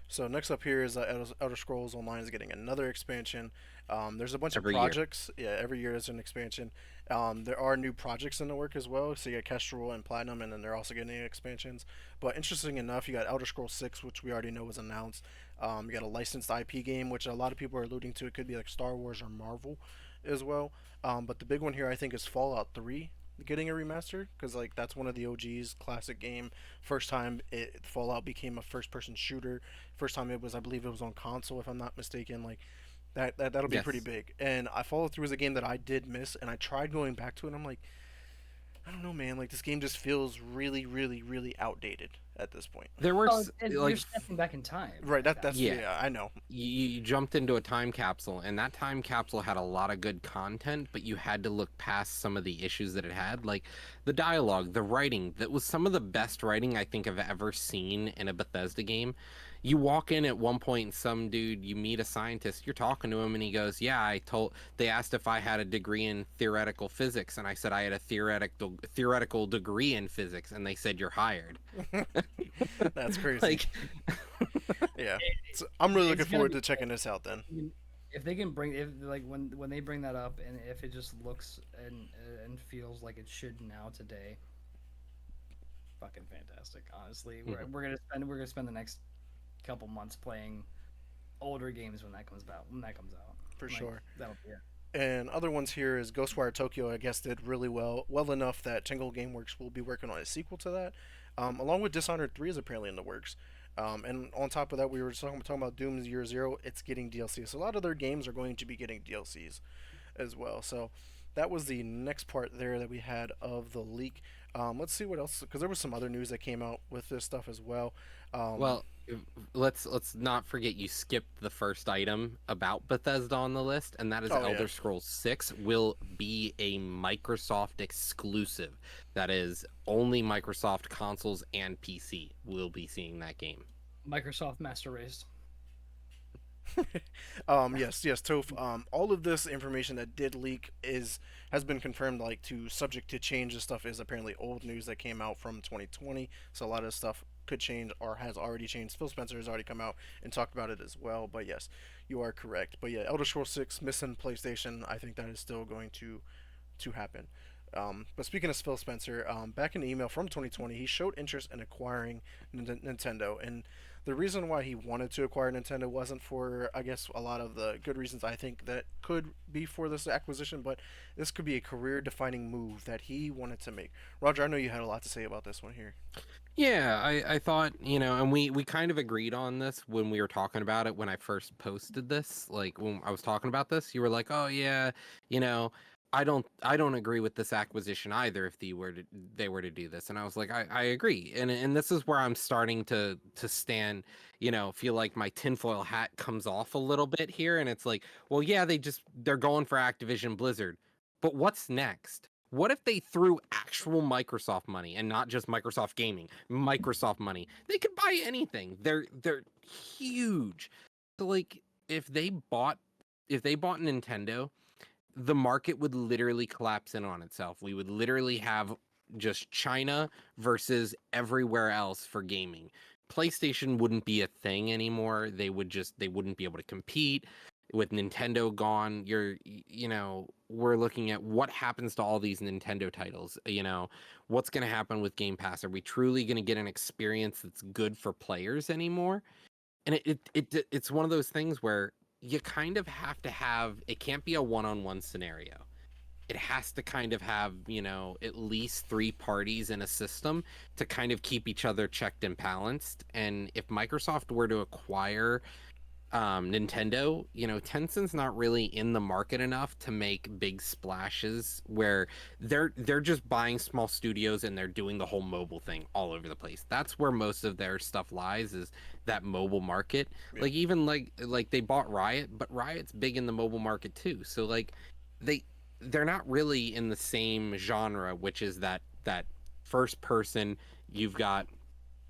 So next up here is Elder Scrolls Online is getting another expansion. There's a bunch Every of year. projects. Yeah, every year there's an expansion. There are new projects in the work as well. So you got Kestrel and Platinum, and then they're also getting expansions. But interesting enough, you got Elder Scrolls 6, which we already know was announced. You got a licensed IP game, which a lot of people are alluding to. It could be like Star Wars or Marvel as well. But the big one here, I think, is Fallout 3 getting a remaster, because like that's one of the OGs, classic game. First time Fallout became a first-person shooter. First time it was, I believe, it was on console, if I'm not mistaken. Like that'll be Yes. pretty big. And I Fallout 3 was a game that I did miss, and I tried going back to it. And I'm like, I don't know, man. Like this game just feels really, really, really outdated at this point. There were Oh, and like you're stepping back in time. Right. That's Yeah. yeah. I know. you jumped into a time capsule, and that time capsule had a lot of good content, but you had to look past some of the issues that it had, like the dialogue, the writing. That was some of the best writing I think I've ever seen in a Bethesda game. You walk in at one point, and some dude, you meet a scientist, you're talking to him, and he goes, yeah, they asked if I had a degree in theoretical physics, and I said I had a theoretical degree in physics, and they said you're hired. That's crazy. Like, yeah. So I'm really It's looking gonna forward be- to checking this out then. If they can bring, if like when they bring that up, and if it just looks and feels like it should now today, fucking fantastic. Honestly, we're gonna spend the next couple months playing older games when that comes out. For Like, sure. that'll be it. And other ones here is Ghostwire Tokyo, I guess, did really well enough that Tingle Gameworks will be working on a sequel to that, along with Dishonored 3 is apparently in the works. And on top of that, we were talking about Doom's Year Zero. It's getting DLC, so a lot of their games are going to be getting DLCs as well. So that was the next part there that we had of the leak. Let's see what else, because there was some other news that came out with this stuff as well. well, let's not forget you skipped the first item about Bethesda on the list, and that is Oh, yeah. Elder Scrolls 6 will be a Microsoft exclusive. That is only Microsoft consoles and PC will be seeing that game. Microsoft Master Race. Yes, Toph. All of this information that did leak has been confirmed, like to subject to change. This stuff is apparently old news that came out from 2020, so a lot of stuff could change or has already changed. Phil Spencer has already come out and talked about it as well. But yes, you are correct. But yeah, Elder Scrolls 6 missing PlayStation. I think that is still going to happen. But speaking of Phil Spencer, back in the email from 2020, he showed interest in acquiring Nintendo, and the reason why he wanted to acquire Nintendo wasn't for, I guess, a lot of the good reasons I think that could be for this acquisition, but this could be a career-defining move that he wanted to make. Roger, I know you had a lot to say about this one here. Yeah, I thought, and we kind of agreed on this when we were talking about it when I first posted this. Like when I was talking about this, you were like, "Oh yeah, you know, I don't agree with this acquisition either if they were to do this." And I was like, I agree. And this is where I'm starting to stand, feel like my tinfoil hat comes off a little bit here, and it's like, well, yeah, they're going for Activision Blizzard. But what's next? What if they threw actual Microsoft money and not just Microsoft Gaming, Microsoft money? They could buy anything. They're huge. So like if they bought Nintendo, the market would literally collapse in on itself. We would literally have just China versus everywhere else for gaming. PlayStation wouldn't be a thing anymore. They wouldn't be able to compete. With Nintendo gone, we're looking at what happens to all these Nintendo titles. What's going to happen with Game Pass? Are we truly going to get an experience that's good for players anymore? And it's one of those things where you kind of have to have, it can't be a one-on-one scenario. It has to kind of have, at least three parties in a system to kind of keep each other checked and balanced. And if Microsoft were to acquire Nintendo, Tencent's not really in the market enough to make big splashes where they're just buying small studios and they're doing the whole mobile thing all over the place. That's where most of their stuff lies, is that mobile market. Yeah. Like even like they bought Riot, but Riot's big in the mobile market too. So like they're not really in the same genre, which is that first person. You've got,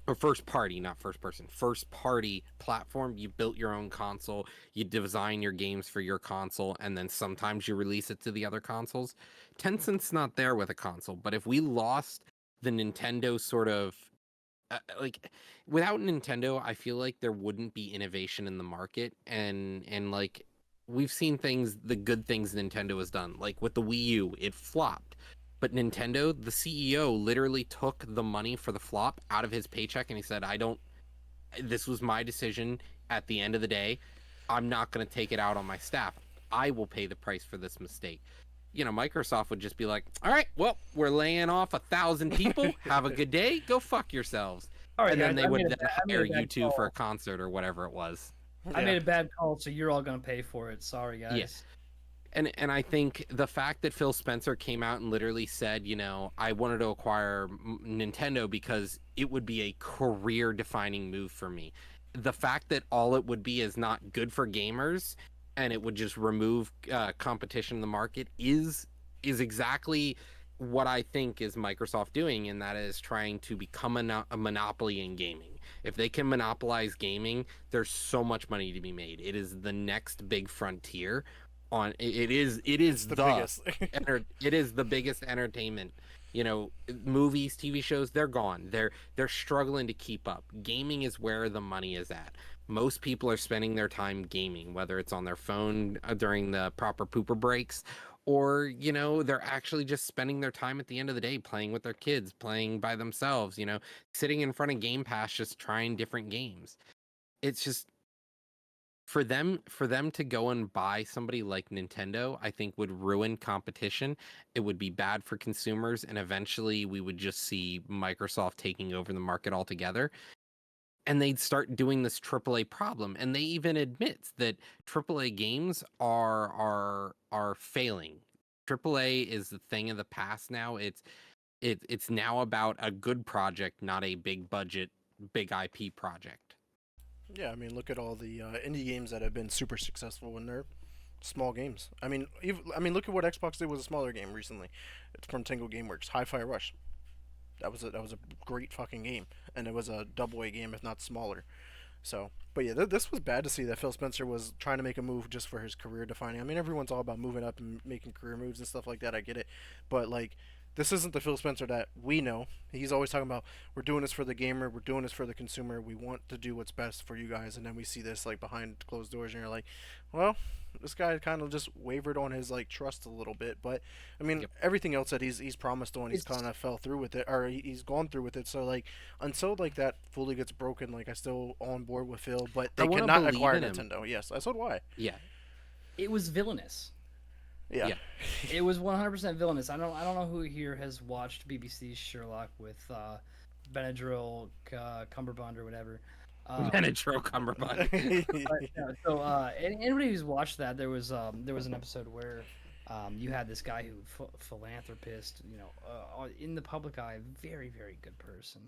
or first party, not first person, first party platform. You built your own console, you design your games for your console, and then sometimes you release it to the other consoles. Tencent's not there with a console, but if we lost the Nintendo sort of like, without Nintendo, I feel like there wouldn't be innovation in the market, and like we've seen the good things Nintendo has done, like with the Wii U, it flopped. But Nintendo, the CEO literally took the money for the flop out of his paycheck and he said, this was my decision at the end of the day. I'm not going to take it out on my staff. I will pay the price for this mistake. Microsoft would just be like, all right, well, we're laying off 1,000 people. Have a good day. Go fuck yourselves. All right, and then guys, they would then hire you two for a concert or whatever it was. I made a bad call, so you're all going to pay for it. Sorry, guys. Yes. And I think the fact that Phil Spencer came out and literally said, I wanted to acquire Nintendo because it would be a career-defining move for me. The fact that all it would be is not good for gamers and it would just remove competition in the market is exactly what I think is Microsoft doing, and that is trying to become a monopoly in gaming. If they can monopolize gaming, there's so much money to be made. It is the next big frontier. It is the biggest. It is the biggest entertainment. Movies, TV shows, they're gone. They're struggling to keep up. Gaming is where the money is at. Most people are spending their time gaming, whether it's on their phone during the proper pooper breaks, or they're actually just spending their time at the end of the day playing with their kids, playing by themselves, sitting in front of Game Pass just trying different games. It's just, for them to go and buy somebody like Nintendo, I think would ruin competition. It would be bad for consumers, and eventually we would just see Microsoft taking over the market altogether. And they'd start doing this AAA problem. And they even admit that AAA games are failing. AAA is the thing of the past now. It's now about a good project, not a big budget, big IP project. Yeah, I mean, look at all the indie games that have been super successful when they're small games. I mean, look at what Xbox did with a smaller game recently. It's from Tango Gameworks, Hi-Fi Rush. That was a great fucking game, and it was a double A game, if not smaller. So, but yeah, this was bad to see that Phil Spencer was trying to make a move just for his career defining. I mean, everyone's all about moving up and making career moves and stuff like that. I get it, but like, this isn't the Phil Spencer that we know. He's always talking about we're doing this for the gamer, we're doing this for the consumer. We want to do what's best for you guys, and then we see this like behind closed doors, and you're like, well, this guy kind of just wavered on his like trust a little bit. But I mean, Yep. everything else that he's promised on, he's It's kind of fell through with it, or he's gone through with it. So like, until like that fully gets broken, like I still on board with Phil, but I they want to cannot believe acquire in him. Nintendo. Yes, I said why. Yeah. it was villainous. Yeah. Yeah. It was 100% villainous. I don't know who here has watched BBC's Sherlock with Benadryl Cumberbund or whatever. Benadryl Cumberbund. But, yeah, so anybody who's watched that, there was an episode where you had this guy who philanthropist, in the public eye, very very good person,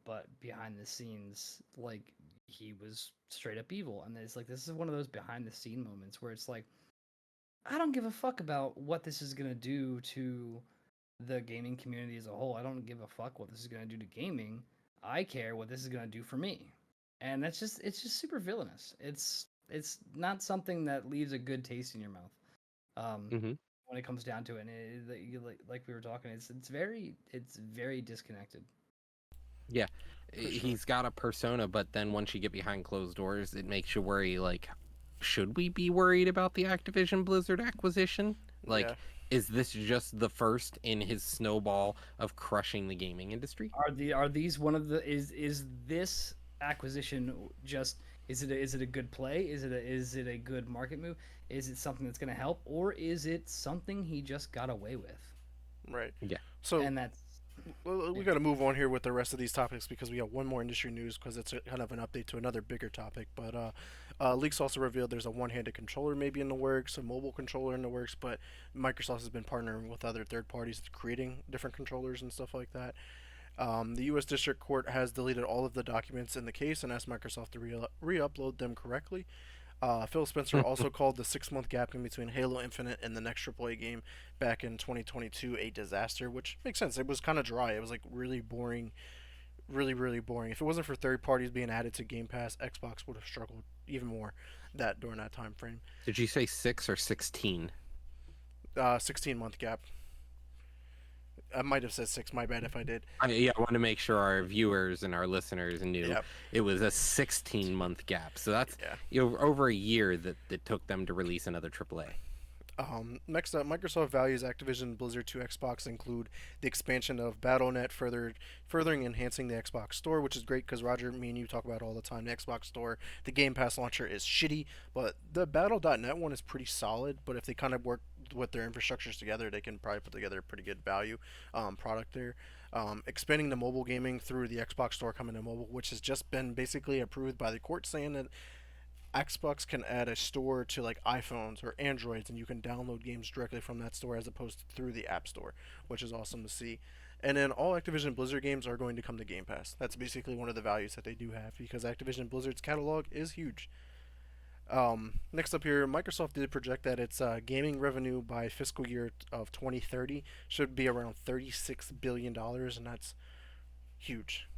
but behind the scenes, like he was straight up evil. And it's like this is one of those behind the scene moments where it's like, I don't give a fuck about what this is gonna do to the gaming community as a whole. I don't give a fuck what this is gonna do to gaming. I care what this is gonna do for me. And it's just super villainous. It's not something that leaves a good taste in your mouth. hmm When it comes down to it, and like we were talking, it's very disconnected. Yeah. sure. He's got a persona, but then once you get behind closed doors, it makes you worry, like, should we be worried about the Activision Blizzard acquisition? Like, Yeah. is this just the first in his snowball of crushing the gaming industry? Are these one of the is this acquisition just is it a good play? Is it a good market move? Is it something that's going to help, or is it something he just got away with? Right. Yeah. So And that's well, we got to move on here with the rest of these topics because we got one more industry news because it's kind of an update to another bigger topic. But leaks also revealed there's a one-handed controller maybe in the works, a mobile controller in the works, but Microsoft has been partnering with other third parties creating different controllers and stuff like that. The U.S. District Court has deleted all of the documents in the case and asked Microsoft to re-upload them correctly. Phil Spencer also called the 6-month gap in between Halo Infinite and the next AAA game back in 2022 a disaster, which makes sense. It was kind of dry. It was like really boring, really boring. If it wasn't for third parties being added to Game Pass, Xbox would have struggled even more during that time frame. Did you say 6 or 16? 16-month gap. I might have said 6. My bad if I did. I want to make sure our viewers and our listeners knew Yep. it was a 16-month gap. So that's Yeah. over a year that it took them to release another AAA. Next up, Microsoft values Activision Blizzard to Xbox include the expansion of Battle.net, furthering enhancing the Xbox Store, which is great because Roger, me and you talk about it all the time. The Xbox Store, the Game Pass launcher is shitty, but the Battle.net one is pretty solid. But if they kind of work with their infrastructures together, they can probably put together a pretty good value product there. Expanding the mobile gaming through the Xbox Store coming to mobile, which has just been basically approved by the court, saying that Xbox can add a store to like iPhones or Androids, and you can download games directly from that store as opposed to through the App Store, which is awesome to see. And then all Activision Blizzard games are going to come to Game Pass. That's basically one of the values that they do have because Activision Blizzard's catalog is huge. Next up here, Microsoft did project that its gaming revenue by fiscal year of 2030 should be around $36 billion, and that's huge.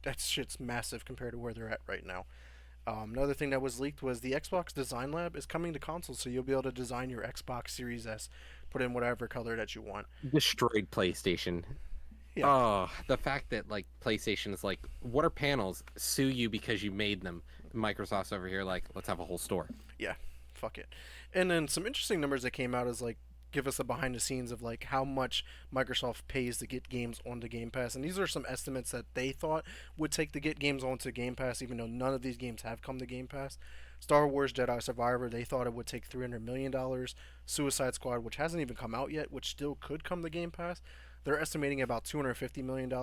That shit's massive compared to where they're at right now. Another thing that was leaked was the Xbox Design Lab is coming to consoles, so you'll be able to design your Xbox Series S, put in whatever color that you want. Destroyed PlayStation. Yeah. Oh, the fact that like PlayStation is like, what are panels? Sue you because you made them. Microsoft's over here like, let's have a whole store. Yeah, fuck it. And then some interesting numbers that came out is like give us a behind the scenes of like how much Microsoft pays to get games onto Game Pass. And these are some estimates that they thought would take to get games onto Game Pass, even though none of these games have come to Game Pass. Star Wars Jedi Survivor, they thought it would take $300 million. Suicide Squad, which hasn't even come out yet, which still could come to Game Pass, they're estimating about $250 million.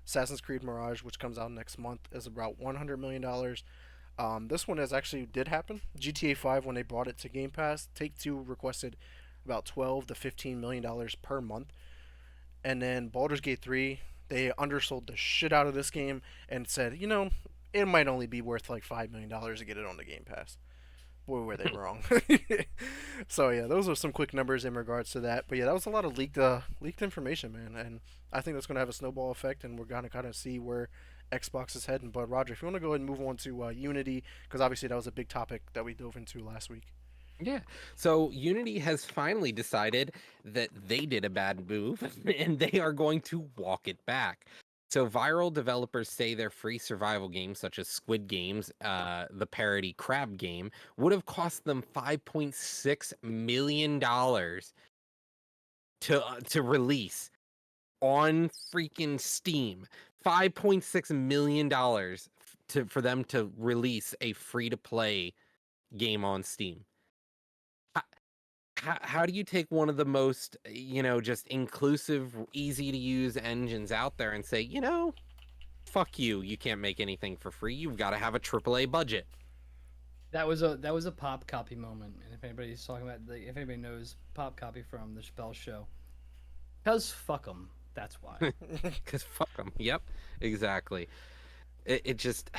Assassin's Creed Mirage, which comes out next month, is about $100 million. This one has actually did happen. GTA 5, when they brought it to Game Pass, Take-Two requested about $12 to $15 million per month. And then Baldur's Gate 3, they undersold the shit out of this game and said, it might only be worth like $5 million to get it on the Game Pass. Boy, were they wrong. So yeah, those are some quick numbers in regards to that. But yeah, that was a lot of leaked information, man. And I think that's going to have a snowball effect, and we're going to kind of see where Xbox is heading. But Roger, if you want to go ahead and move on to Unity, because obviously that was a big topic that we dove into last week. Yeah. So Unity has finally decided that they did a bad move and they are going to walk it back. So viral developers say their free survival games such as Squid Games, the parody Crab game, would have cost them $5.6 million to release on freaking Steam. $5.6 million for them to release a free to play game on Steam. How do you take one of the most, just inclusive, easy to use engines out there and say, fuck you, you can't make anything for free. You've got to have a AAA budget. That was a pop copy moment, and if anybody's talking about if anybody knows pop copy from the Chappelle Show, cause fuck them. That's why. Because fuck them. Yep, exactly. It just.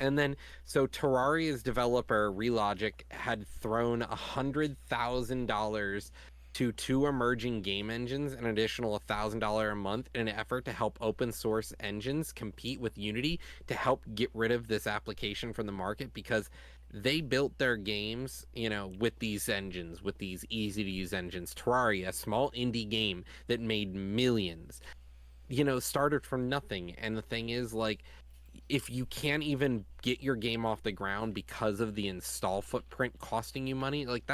And then, so Terraria's developer, Relogic, had thrown $100,000 to two emerging game engines, an additional $1,000 a month, in an effort to help open source engines compete with Unity to help get rid of this application from the market, because they built their games, with these engines, with these easy to use engines. Terraria, a small indie game that made millions, started from nothing. And the thing is, like, if you can't even get your game off the ground because of the install footprint costing you money, like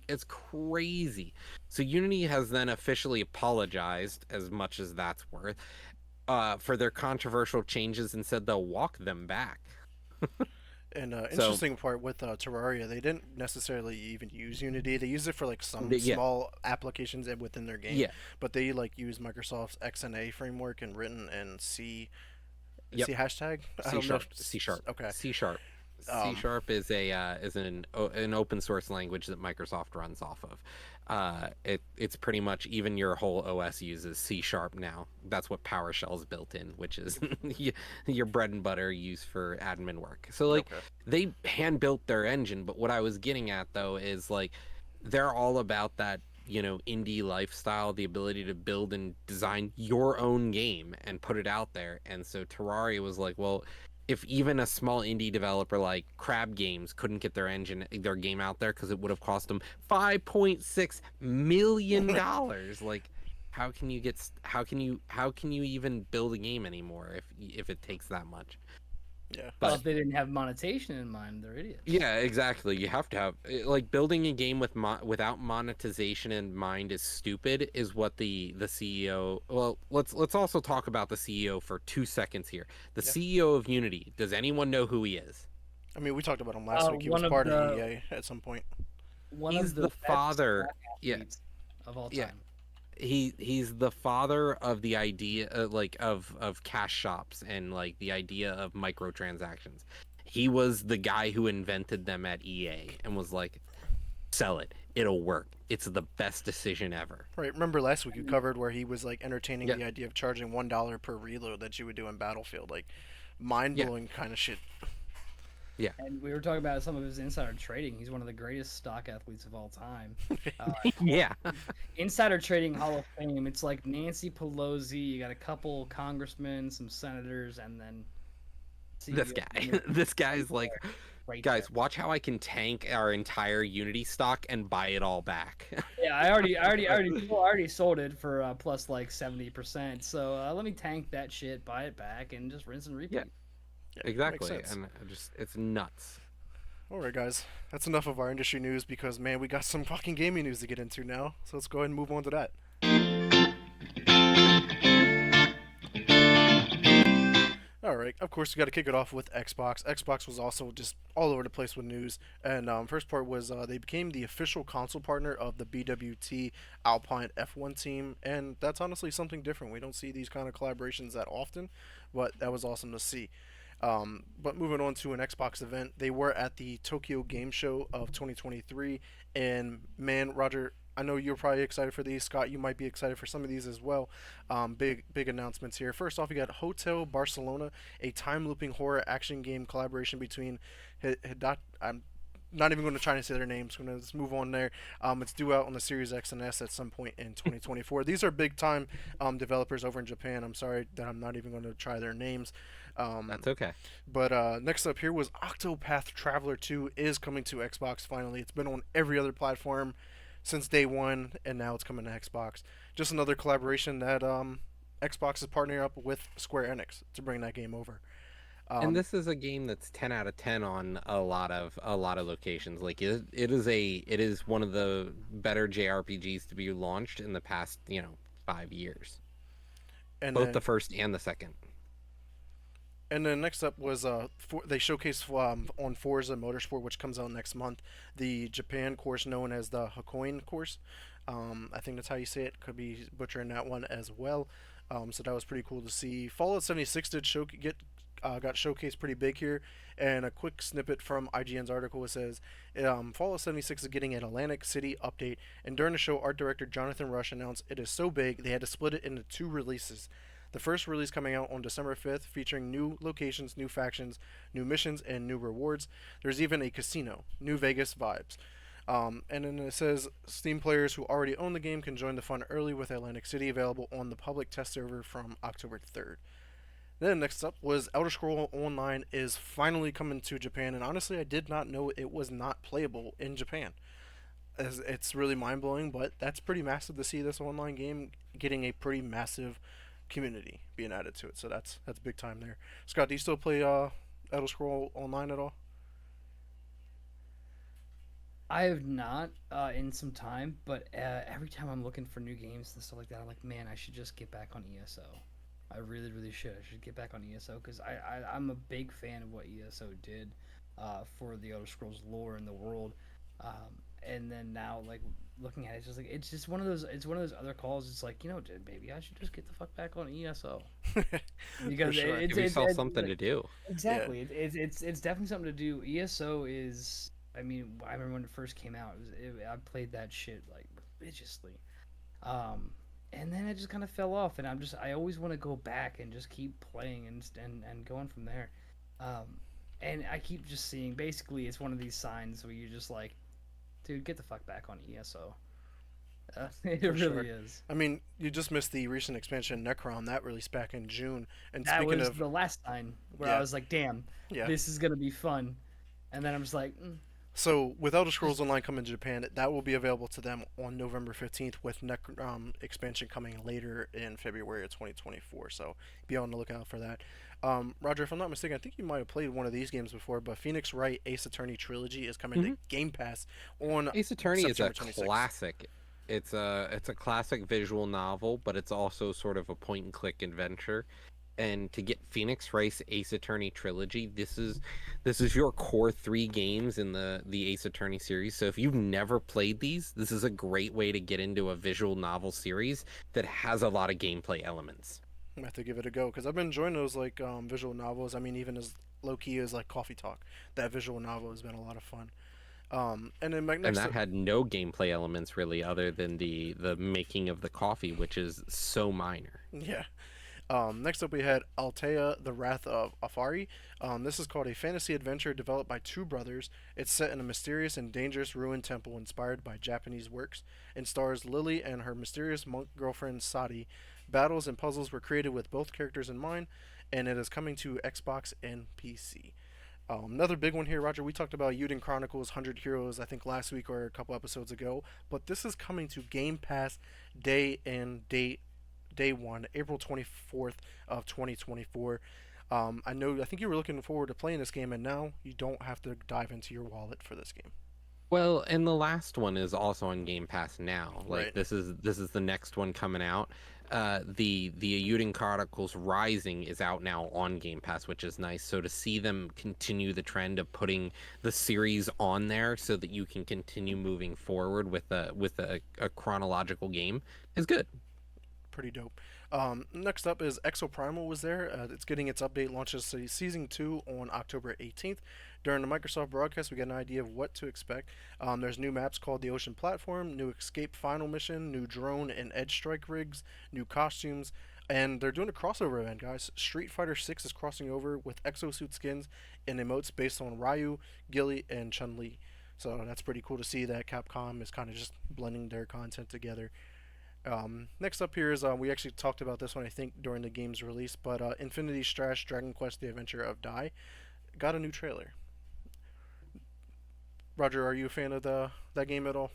it's crazy. So Unity has then officially apologized, as much as that's worth, for their controversial changes and said they'll walk them back. And interesting part with Terraria, they didn't necessarily even use Unity. They used it for like some Yeah. small applications within their game. Yeah. But they like use Microsoft's XNA framework and written in C. Yep. C hashtag. C sharp. Okay. C sharp. C sharp is an open source language that Microsoft runs off of. It's pretty much, even your whole OS uses C sharp now. That's what PowerShell is built in, which is your bread and butter used for admin work. So like, they hand built their engine, but what I was getting at though is like, they're all about that indie lifestyle, the ability to build and design your own game and put it out there. And so Terraria was like, well, if even a small indie developer like Crab Games couldn't get their game out there because it would have cost them $5.6 million, like how can you even build a game anymore if it takes that much? Yeah. Well, if they didn't have monetization in mind, they're idiots. Yeah, exactly. You have to have, like, building a game without monetization in mind is stupid, is what the CEO. Well, let's also talk about the CEO for 2 seconds here. The CEO of Unity. Does anyone know who he is? I mean, we talked about him last week. He was part of EA at some point. He's the father. Yeah. Of all time. Yeah. He's the father of the idea of cash shops and like the idea of microtransactions. He was the guy who invented them at EA and was like, sell it, it'll work, it's the best decision ever. Right. Remember last week you covered where he was like entertaining the idea of charging $1 per reload that you would do in Battlefield, like mind-blowing kind of shit. Yeah. And we were talking about some of his insider trading. He's one of the greatest stock athletes of all time. Yeah. Insider trading Hall of Fame. It's like Nancy Pelosi. You got a couple congressmen, some senators, and then this guy. This guy's like, guys, watch how I can tank our entire Unity stock and buy it all back. Yeah, I already sold it for plus like 70%. So let me tank that shit, buy it back, and just rinse and repeat. Yeah, exactly. And it's nuts. Alright guys, that's enough of our industry news because man, we got some fucking gaming news to get into now. So let's go ahead and move on to that. Alright, of course we got to kick it off with Xbox. Xbox was also just all over the place with news. And first part was they became the official console partner of the BWT Alpine F1 team. And that's honestly something different. We don't see these kind of collaborations that often, but that was awesome to see. But moving on to an Xbox event, they were at the Tokyo Game Show of 2023. And man, Roger, I know you're probably excited for these. Scott, you might be excited for some of these as well. Big announcements here. First off, we got Hotel Barcelona, a time-looping horror action game collaboration between not even going to try to say their names. Going to just move on there. It's due out on the Series X and S at some point in 2024. These are big time developers over in Japan. I'm sorry that I'm not even going to try their names. That's okay. But next up here was Octopath Traveler 2 is coming to Xbox finally. It's been on every other platform since day one, and now it's coming to Xbox. Just another collaboration that Xbox is partnering up with Square Enix to bring that game over. And this is a game that's 10 out of 10 on a lot of locations. Like it is one of the better JRPGs to be launched in the past, 5 years. And Both then, the first and the second. and then next up was they showcased on Forza Motorsport, which comes out next month, the Japan course known as the Hakoin course. I think that's how you say it. Could be butchering that one as well. So that was pretty cool to see. Fallout 76 did got showcased pretty big here, and a quick snippet from IGN's article says Fallout 76 is getting an Atlantic City update, and during the show, art director Jonathan Rush announced it is so big they had to split it into 2 releases. The first release coming out on December 5th, featuring new locations, new factions, new missions, and new rewards. There's even a casino, New Vegas vibes. And then it says Steam players who already own the game can join the fun early with Atlantic City available on the public test server from October 3rd. Then next up was Elder Scroll Online is finally coming to Japan, and honestly, I did not know it was not playable in Japan. As it's really mind blowing, but that's pretty massive to see this online game getting a pretty massive community being added to it. So that's big time there. Scott, do you still play Elder Scroll Online at all? I have not in some time, but every time I'm looking for new games and stuff like that, I'm like, man, I should just get back on ESO. I really, really should. I should get back on ESO because I'm a big fan of what ESO did for the Elder Scrolls lore in the world. And then now, like looking at it, it's just one of those. It's one of those other calls. It's like, dude, maybe I should just get the fuck back on ESO because sure. it's Give yourself something to do. exactly. Yeah. It's definitely something to do. ESO is. I mean, I remember when it first came out. I played that shit like religiously. And then it just kind of fell off, and I always want to go back and just keep playing and going from there. And I keep just seeing, basically, it's one of these signs where you're just like, dude, get the fuck back on ESO. It really is. I mean, you just missed the recent expansion Necron that released back in June. And That speaking was of the last sign where Yeah. I was like, damn, yeah, this is gonna be fun. And then I'm just like, so with Elder Scrolls Online coming to Japan, that will be available to them on November 15th, with expansion coming later in February of 2024. So be on the lookout for that. Roger, if I'm not mistaken, I think you might have played one of these games before, but Phoenix Wright Ace Attorney Trilogy is coming to Game Pass on Ace Attorney is a September 26th. classic. It's a classic visual novel, but it's also sort of a point and click adventure. And to get Phoenix Wright Ace Attorney trilogy, this is your core 3 games in the Ace Attorney series. So if you've never played these, this is a great way to get into a visual novel series that has a lot of gameplay elements. I have to give it a go because I've been enjoying those like visual novels. I mean, even as low key as like Coffee Talk, that visual novel has been a lot of fun. And then And that had no gameplay elements really, other than the making of the coffee, which is so minor. yeah. Next up, we had Altea, The Wrath of Afari. This is called a fantasy adventure developed by 2 brothers. It's set in a mysterious and dangerous ruined temple inspired by Japanese works, and stars Lily and her mysterious monk girlfriend Sadi. Battles and puzzles were created with both characters in mind, and it is coming to Xbox and PC. Another big one here, Roger. We talked about Yuden Chronicles 100 Heroes, I think last week or a couple episodes ago, but this is coming to Game Pass day and date. Day 1, April 24th of 2024. I think you were looking forward to playing this game, and now you don't have to dive into your wallet for this game. Well, and the last one is also on Game Pass now. Like Right. this is the next one coming out. The Euden Chronicles Rising is out now on Game Pass, which is nice. So to see them continue the trend of putting the series on there so that you can continue moving forward with a chronological game is good. Pretty dope. Next up is Exoprimal was there. It's getting its update launches season 2 on October 18th. During the Microsoft broadcast, we got an idea of what to expect. There's new maps called the Ocean Platform, new Escape Final Mission, new drone and edge strike rigs, new costumes, and they're doing a crossover event, guys. Street Fighter 6 is crossing over with exosuit skins and emotes based on Ryu, Gilly, and Chun-Li. So that's pretty cool to see that Capcom is kind of just blending their content together. Next up here is we actually talked about this one I think during the game's release, but Infinity Strash Dragon Quest: The Adventure of Dai got a new trailer. Roger, are you a fan of that game at all?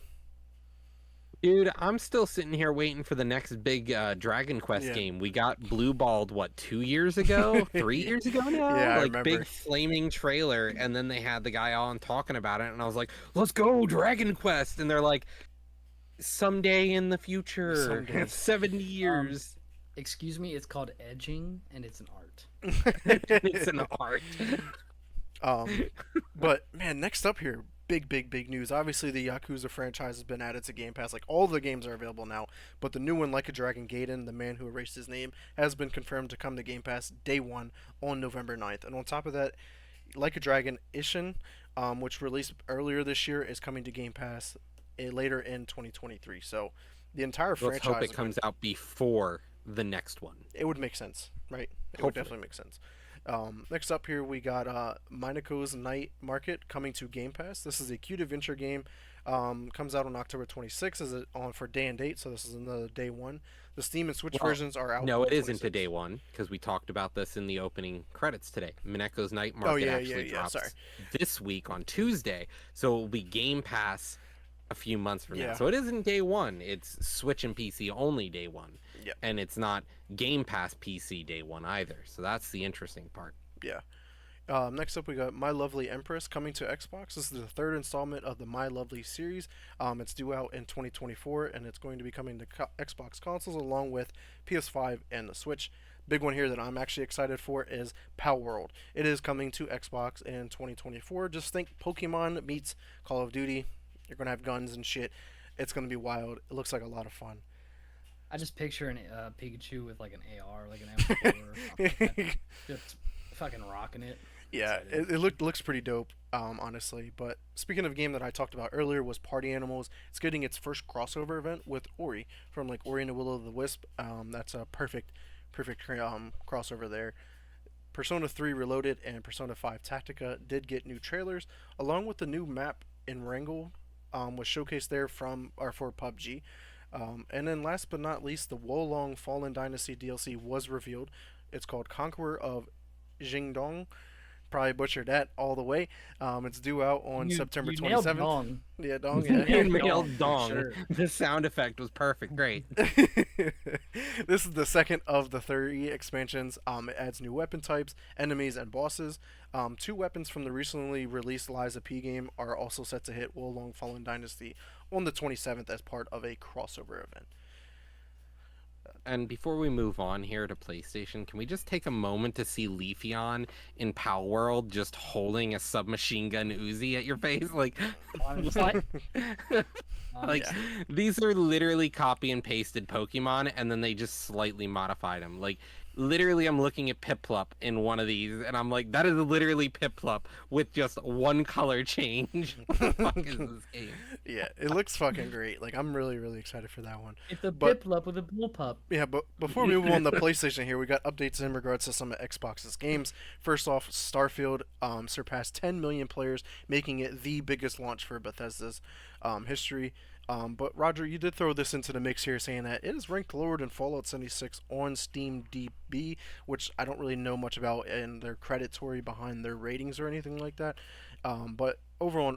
Dude, I'm still sitting here waiting for the next big Dragon Quest Yeah. game. We got blue balled, what, 2 years ago? 3 years ago Yeah, now? I Like, remember. big flaming trailer, and then they had the guy on talking about it, and I was like, let's go, Dragon Quest! And they're like, someday in the future, Someday. 70 Um, years. Excuse me, it's called edging, and it's an art. It's an art. Um, but man, next up here, big news. Obviously, the Yakuza franchise has been added to Game Pass. Like all the games are available now, but the new one, Like a Dragon Gaiden, the man who erased his name, has been confirmed to come to Game Pass day one on November 9th. And on top of that, Like a Dragon Ishin, which released earlier this year, is coming to Game Pass later in 2023. So the entire Let's franchise. hope it comes out before the next one. It would make sense, right? It would Hopefully. definitely make sense. Next up here, we got Minako's Night Market coming to Game Pass. This is a cute adventure game. Comes out on October 26th as on for day and date, so this is another day one. The Steam and Switch Well, versions are out. No, on it isn't a 26th. day one because we talked about this in the opening credits today. Mineko's Night Oh Market yeah, actually drops Sorry. this week on Tuesday, so it will be Game Pass a few months from now. Yeah. So it isn't day one; it's Switch and PC only day one, Yeah. and it's not Game Pass PC day one either. So that's the interesting part. Yeah. Next up, we got My Lovely Empress coming to Xbox. This is the third installment of the My Lovely series. It's due out in 2024, and it's going to be coming to Xbox consoles along with PS5 and the Switch. Big one here that I'm actually excited for is Power World. It is coming to Xbox in 2024. Just think Pokemon meets Call of Duty. You're gonna have guns and shit. It's gonna be wild. It looks like a lot of fun. I just picture an Pikachu with like an AR, like an M4, or something like that, just fucking rocking it. Yeah, Excited. it looks pretty dope, honestly. But speaking of a game that I talked about earlier was Party Animals. It's getting its first crossover event with Ori from like Ori and the Will of the Wisp. That's a perfect crossover there. Persona 3 Reloaded and Persona 5 Tactica did get new trailers, along with the new map in Wrangle was showcased there from or for PUBG. And then last but not least, the Wolong Fallen Dynasty DLC was revealed. It's called Conqueror of Jingdong. Probably butchered that all the way. It's due out on September you nailed 27th. Dong. Yeah, Dong. You Yeah. nailed Male Dong, for dong. sure. The sound effect was perfect. Great. This is the second of the 30 expansions. It adds new weapon types, enemies, and bosses. Two weapons from the recently released Liza P game are also set to hit Wolong Fallen Dynasty on the 27th as part of a crossover event. And before we move on here to PlayStation, can we just take a moment to see Leafeon in Pal World just holding a submachine gun Uzi at your face? Like, Honestly, like Yeah. these are literally copy and pasted Pokemon, and then they just slightly modified them. Like, literally, I'm looking at Piplup in one of these, and I'm like, that is literally Piplup with just one color change. What the fuck is this game? Yeah, it looks fucking great. Like I'm really excited for that one. it's a But- Piplup with a bullpup. Yeah, but before we move on to PlayStation here, we got updates in regards to some of Xbox's games. First off, Starfield surpassed 10 million players, making it the biggest launch for Bethesda's history. But Roger, you did throw this into the mix here, saying that it is ranked lower than Fallout 76 on Steam DB, which I don't really know much about in their creditory behind their ratings or anything like that. But overall,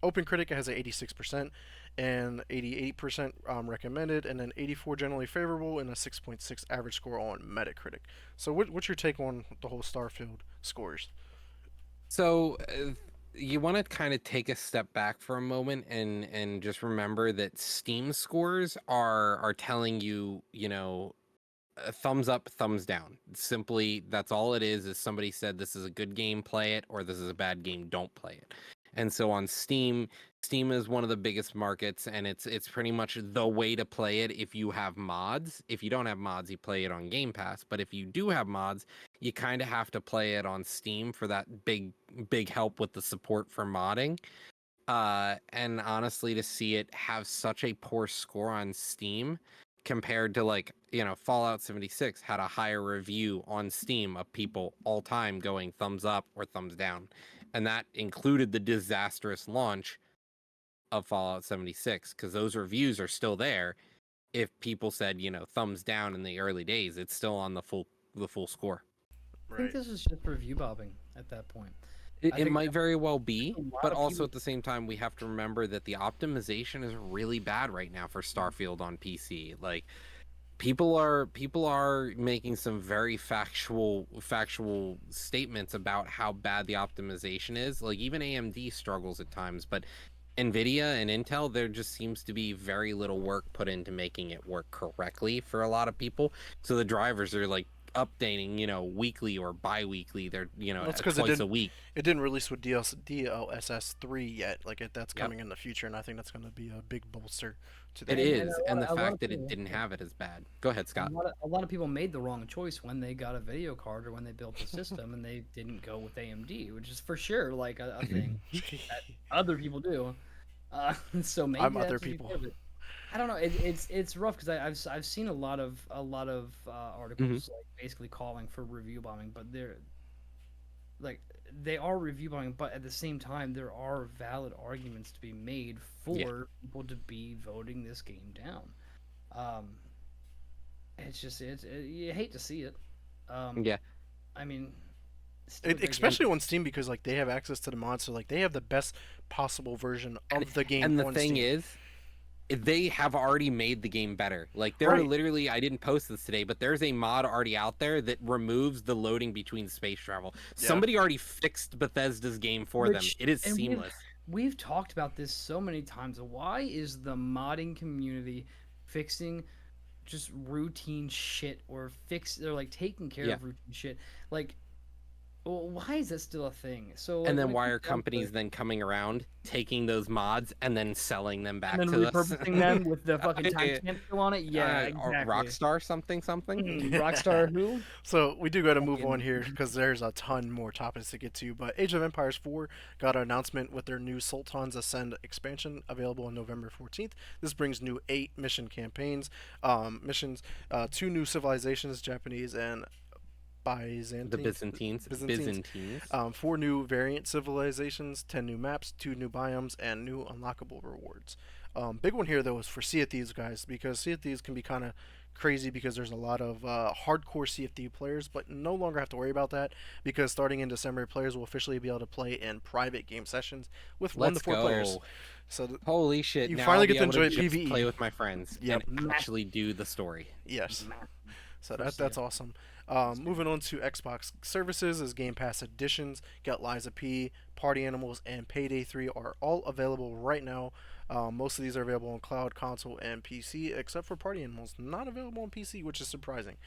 OpenCritic has a 86% and 88% recommended, and then 84 generally favorable, and a 6.6 average score on Metacritic. So, what's your take on the whole Starfield scores? So you want to kind of take a step back for a moment and just remember that Steam scores are telling you, you know, a thumbs up, thumbs down. Simply, that's all it is somebody said this is a good game, play it, or this is a bad game, don't play it. And so on Steam is one of the biggest markets, and it's pretty much the way to play it if you have mods. If you don't have mods, you play it on Game Pass. But if you do have mods, you kind of have to play it on Steam for that big help with the support for modding. And honestly, to see it have such a poor score on Steam compared to, like, you know, Fallout 76 had a higher review on Steam of people all time going thumbs up or thumbs down. and that included the disastrous launch of Fallout 76, because those reviews are still there. If people said, thumbs down in the early days, it's still on the full score. I think Right. this is just review bombing at that point. It, I it think might very well be, a lot but of also people- at the same time, we have to remember that the optimization is really bad right now for Starfield on PC. Like, people are making some very factual statements about how bad the optimization is. Like, even AMD struggles at times, but Nvidia and Intel, there just seems to be very little work put into making it work correctly for a lot of people. So the drivers are like updating, weekly or bi-weekly. They're, That's because twice a week. it didn't release with DLSS 3 yet. Like that's Yep. coming in the future, and I think that's going to be a big bolster to It that. And is, a and lot- the a lot fact of that it people- didn't have it is bad. Go ahead, Scott. A lot of people made the wrong choice when they got a video card or when they built the system, and they didn't go with AMD, which is for sure like a thing that other people do. So maybe I'm that's other what you people. did, but I don't know. It's rough because I've seen a lot of articles like basically calling for review bombing, but they are review bombing, but at the same time there are valid arguments to be made for people to be voting this game down. It's just you hate to see it. Yeah. I mean, still a great game. Especially on Steam because like they have access to the mods, so like they have the best possible version of the game. And the on thing Steam. is, they have already made the game better. Like, there are Right. literally, I didn't post this today, but there's a mod already out there that removes the loading between space travel. Yeah. Somebody already fixed Bethesda's game for them. Which- It is and seamless. We've talked about this so many times. Why is the modding community fixing just routine shit they're like taking care of routine shit? Like, well, why is that still a thing? So like, And then when it why comes are down to companies it, then coming around, taking those mods, and then selling them back and then to us? repurposing them with the fucking Uh, timestamp still on it? Yeah, Or exactly. Rockstar something. Rockstar who? So we do got to move Fucking- on here because there's a ton more topics to get to. But Age of Empires 4 got an announcement with their new Sultan's Ascend expansion available on November 14th. This brings new 8 mission campaigns, missions, 2 new civilizations, Japanese and Byzantine. The Byzantines. 4 new variant civilizations, 10 new maps, 2 new biomes, and new unlockable rewards. Big one here though is for Sea of Thieves, guys, because Sea of Thieves can be kind of crazy because there's a lot of hardcore Sea of Thieves players, but no longer have to worry about that because starting in December, players will officially be able to play in private game sessions with 1 to Let's 4 go. players. So Holy shit! You now finally I'll get be to able enjoy just PvE. play with my friends, Yep. and actually do the story. yes. So For that's sale. awesome. Moving on to Xbox services as Game Pass additions, got Liza P, Party Animals, and Payday 3 are all available right now. Most of these are available on cloud, console, and PC, except for Party Animals, not available on PC, which is surprising.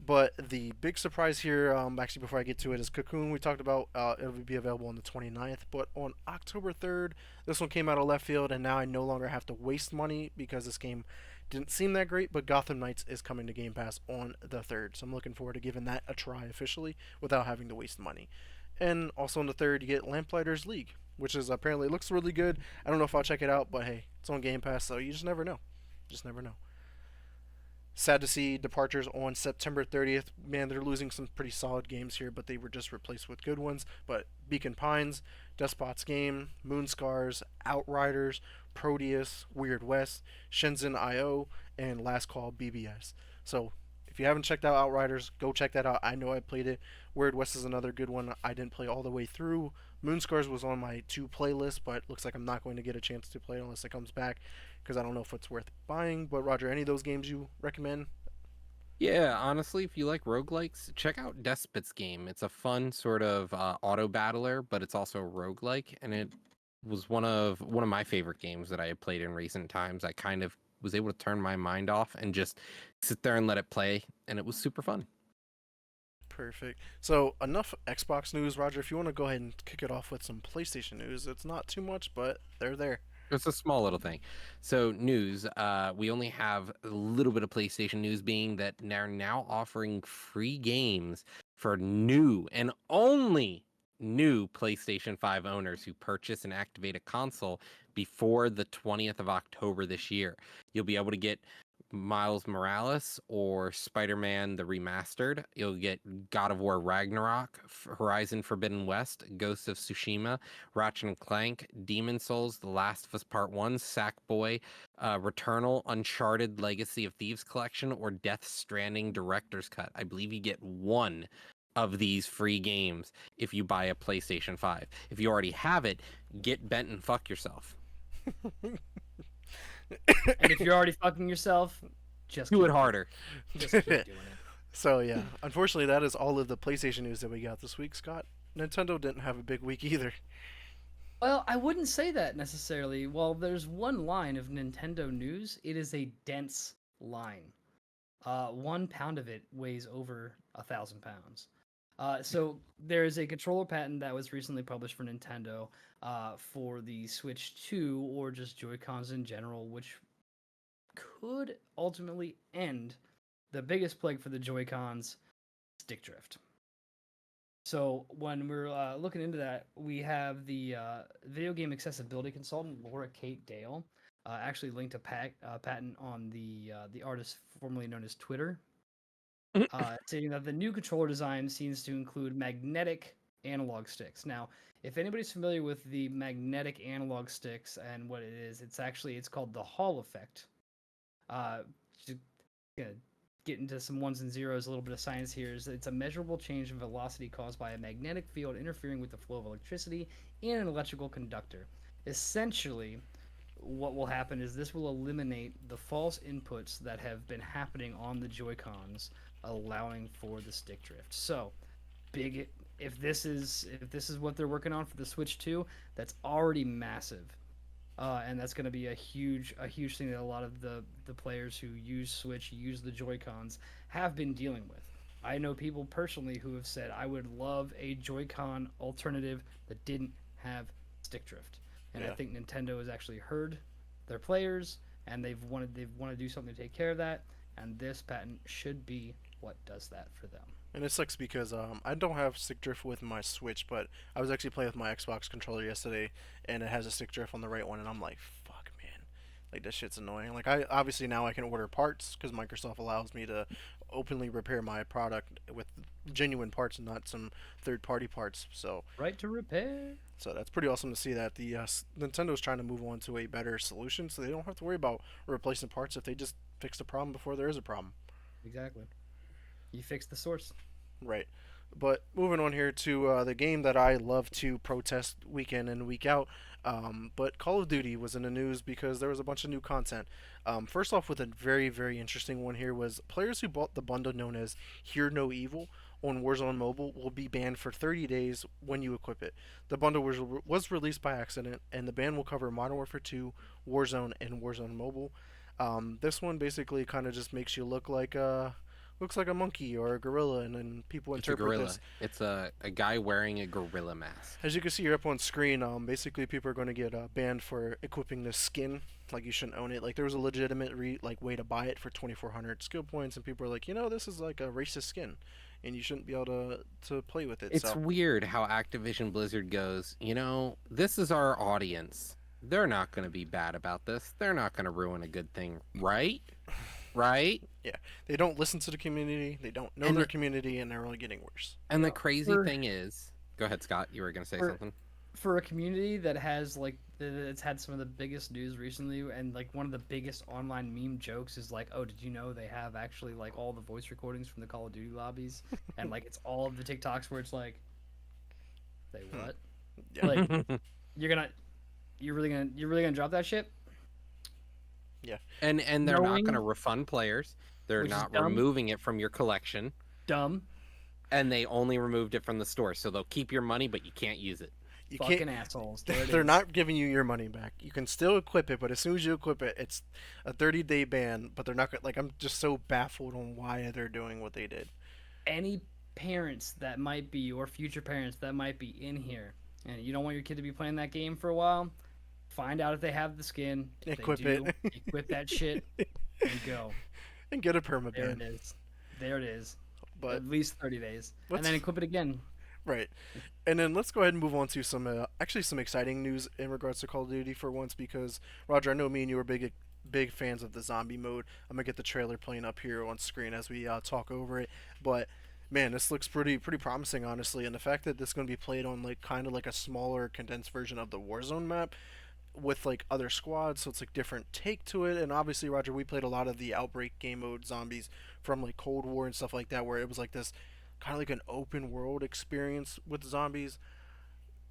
But the big surprise here, actually before I get to it, is Cocoon. We talked about it'll be available on the 29th, but on October 3rd, this one came out of left field, and now I no longer have to waste money because this game didn't seem that great. But Gotham Knights is coming to Game Pass on the 3rd, so I'm looking forward to giving that a try officially without having to waste money. And also on the 3rd, you get Lamplighters League, which is apparently looks really good. I don't know if I'll check it out, but hey, it's on Game Pass, so you just never know. Just never know. Sad to see departures on September 30th. Man, they're losing some pretty solid games here, but they were just replaced with good ones. But Beacon Pines, Despot's Game, Moonscars, Outriders, Proteus, Weird West, Shenzhen IO, and Last Call BBS. So if you haven't checked out Outriders, go check that out. I know I played it. Weird West is another good one. I didn't play all the way through. Moonscars was on my 2 playlist, but looks like I'm not going to get a chance to play it unless it comes back because I don't know if it's worth buying. But Roger, any of those games you recommend? Yeah, honestly, if you like roguelikes, check out Despot's Game. It's a fun sort of auto battler, but it's also roguelike, and it was one of my favorite games that I had played in recent times. I kind of was able to turn my mind off and just sit there and let it play, and it was super fun. Perfect. So enough Xbox news, Roger. If you want to go ahead and kick it off with some PlayStation news, it's not too much, but they're there. It's a small little thing. So news, we only have a little bit of PlayStation news, being that they're now offering free games for new and only new PlayStation 5 owners who purchase and activate a console before the 20th of October this year. You'll be able to get Miles Morales or Spider-Man the Remastered. You'll get God of War Ragnarok, Horizon Forbidden West, Ghost of Tsushima, Ratchet and Clank, Demon Souls, The Last of Us Part 1, Sackboy, Returnal, Uncharted Legacy of Thieves Collection, or Death Stranding Director's Cut. I believe you get one of these free games if you buy a PlayStation 5. If you already have it, get bent and fuck yourself. And if you're already fucking yourself, just Do it keep harder. Just keep doing it. So yeah, unfortunately, that is all of the PlayStation news that we got this week, Scott. Nintendo didn't have a big week either. Well, I wouldn't say that necessarily. Well, there's one line of Nintendo news. It is a dense line. 1 pound of it weighs over 1,000 pounds. So there is a controller patent that was recently published for Nintendo for the Switch 2 or just Joy-Cons in general, which could ultimately end the biggest plague for the Joy-Cons, stick drift. So when we're looking into that, we have the video game accessibility consultant Laura Kate Dale actually linked a patent on the artist formerly known as Twitter, saying that the new controller design seems to include magnetic analog sticks. Now, if anybody's familiar with the magnetic analog sticks and what it is, it's called the Hall effect. Just gonna get into some ones and zeros, a little bit of science here. It's a measurable change in velocity caused by a magnetic field interfering with the flow of electricity in an electrical conductor. Essentially, what will happen is this will eliminate the false inputs that have been happening on the Joy-Cons, allowing for the stick drift. So, if this is what they're working on for the Switch 2, that's already massive. And that's going to be a huge thing that a lot of the players who use Switch, use the Joy-Cons, have been dealing with. I know people personally who have said, I would love a Joy-Con alternative that didn't have stick drift. And I think Nintendo has actually heard their players, and they want to do something to take care of that, and this patent should be what does that for them. And it sucks because I don't have stick drift with my Switch, but I was actually playing with my Xbox controller yesterday, and it has a stick drift on the right one, and I'm like, fuck, man, like this shit's annoying. Like I obviously now I can order parts because Microsoft allows me to openly repair my product with genuine parts and not some third-party parts. So Right to repair. So that's pretty awesome to see that the Nintendo's trying to move on to a better solution, so they don't have to worry about replacing parts if they just fix the problem before there is a problem. Exactly. You fix the source. Right. But moving on here to the game that I love to protest week in and week out. But Call of Duty was in the news because there was a bunch of new content. First off, with a very, very interesting one here was players who bought the bundle known as Hear No Evil on Warzone Mobile will be banned for 30 days when you equip it. The bundle was released by accident, and the ban will cover Modern Warfare 2, Warzone, and Warzone Mobile. This one basically kind of just makes you look like a monkey or a gorilla, and then people interpret this. It's a guy wearing a gorilla mask. As you can see here up on screen, basically people are going to get banned for equipping this skin. Like, you shouldn't own it. Like, there was a legitimate way to buy it for 2,400 skill points, and people are like, this is like a racist skin, and you shouldn't be able to play with it. It's weird how Activision Blizzard goes, this is our audience. They're not going to be bad about this. They're not going to ruin a good thing, right? Right? Yeah. They don't listen to the community. They don't know their community, and they're only getting worse. And the crazy thing is... Go ahead, Scott. You were going to say something? For a community that has, it's had some of the biggest news recently, and, one of the biggest online meme jokes is, oh, did you know they have actually, all the voice recordings from the Call of Duty lobbies? And, it's all of the TikToks where it's like, say what? Yeah. You're really gonna drop that shit? Yeah. And they're not going to refund players. They're not removing it from your collection. Dumb. And they only removed it from the store, so they'll keep your money, but you can't use it. Fucking assholes. They're not giving you your money back. You can still equip it, but as soon as you equip it, it's a 30-day ban. But they're not I'm just so baffled on why they're doing what they did. Any parents that might be, or future parents that might be in here, and you don't want your kid to be playing that game for a while, find out if they have the skin. Equip it. Equip that shit and go. And get a permaban. There it is. But at least 30 days. And then equip it again. Right. And then let's go ahead and move on to some exciting news in regards to Call of Duty for once, because Roger, I know me and you were big big fans of the zombie mode. I'm gonna get the trailer playing up here on screen as we talk over it. But man, this looks pretty promising, honestly. And the fact that this is gonna be played on like kind of like a smaller, condensed version of the Warzone map with like other squads, so it's like different take to it. And obviously, Roger, we played a lot of the Outbreak game mode zombies from like Cold War and stuff like that, where it was like this kind of like an open world experience with zombies.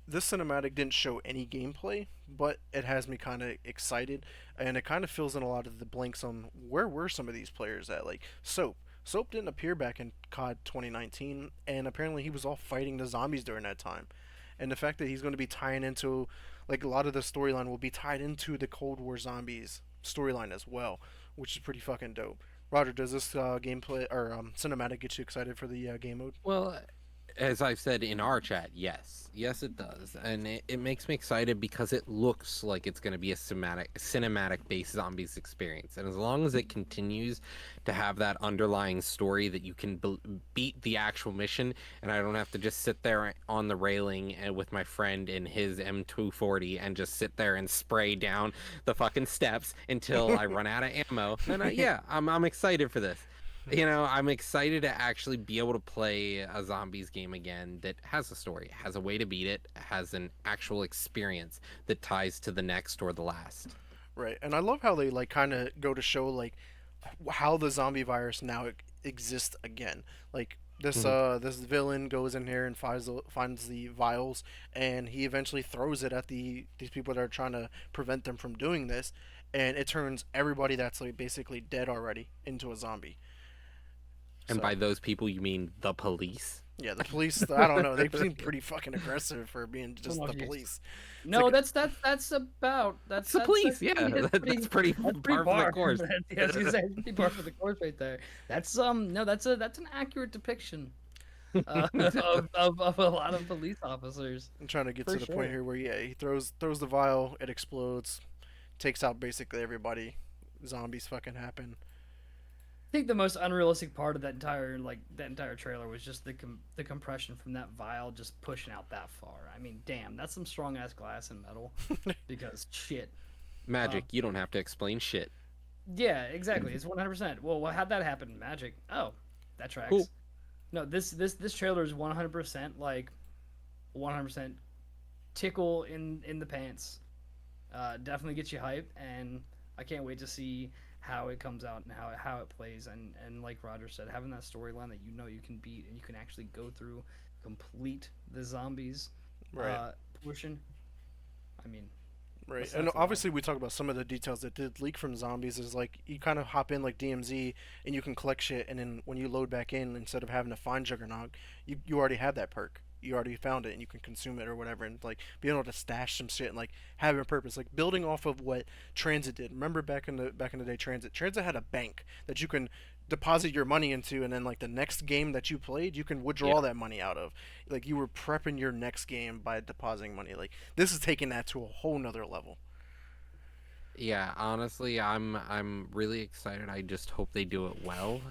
This cinematic didn't show any gameplay, but it has me kind of excited, and it kind of fills in a lot of the blanks on where were some of these players at. Like Soap. Soap didn't appear back in COD 2019, and apparently he was all fighting the zombies during that time. And the fact that he's going to be tying into, like, a lot of the storyline will be tied into the Cold War zombies storyline as well, which is pretty fucking dope. Roger, does this gameplay or cinematic get you excited for the game mode? Well, as I've said in our chat, yes, it does, and it makes me excited because it looks like it's going to be a cinematic based zombies experience, and as long as it continues to have that underlying story that you can beat the actual mission, and I don't have to just sit there on the railing and with my friend in his M240 and just sit there and spray down the fucking steps until I run out of ammo, then yeah, I'm excited for this. I'm excited to actually be able to play a zombies game again that has a story, has a way to beat it, has an actual experience that ties to the next or the last. Right, and I love how they like kind of go to show like how the zombie virus now exists again. Like this villain goes in here and finds the vials, and he eventually throws it at these people that are trying to prevent them from doing this, and it turns everybody that's like basically dead already into a zombie. And So, by those people, you mean the police? yeah, the police. I don't know. They seem pretty fucking aggressive for being just Well, the no, police. No, like- that's about It's the police, yeah. That's pretty that's par for the course. Yeah, I was gonna say, that's pretty par for the course right there. That's no, that's an accurate depiction of a lot of police officers. I'm trying to get For to the sure. point here where yeah, he throws the vial, it explodes, takes out basically everybody. Zombies fucking happen. I think the most unrealistic part of that entire trailer was just the compression from that vial just pushing out that far. I mean, damn, that's some strong ass glass and metal. Because shit. Magic, you don't have to explain shit. Yeah, exactly. It's 100%. Well, how'd that happen? Magic. Oh, that tracks. Cool. No, this trailer is 100% like 100% tickle in the pants. Definitely gets you hyped, and I can't wait to see how it comes out and how it plays. And like Roger said, having that storyline that you can beat and you can actually go through, complete the zombies Right. portion. I mean, Right, That's and not too obviously we talk about some of the details that did leak from zombies. Is like you kind of hop in like DMZ and you can collect shit, and then when you load back in, instead of having to find Juggernog, you already have that perk. You already found it, and you can consume it or whatever, and like being able to stash some shit and like having a purpose, like building off of what Transit did. Remember back in the day, Transit had a bank that you can deposit your money into, and then like the next game that you played, you can withdraw Yeah. that money out of. Like you were prepping your next game by depositing money. Like this is taking that to a whole nother level. Yeah, honestly, I'm really excited. I just hope they do it well,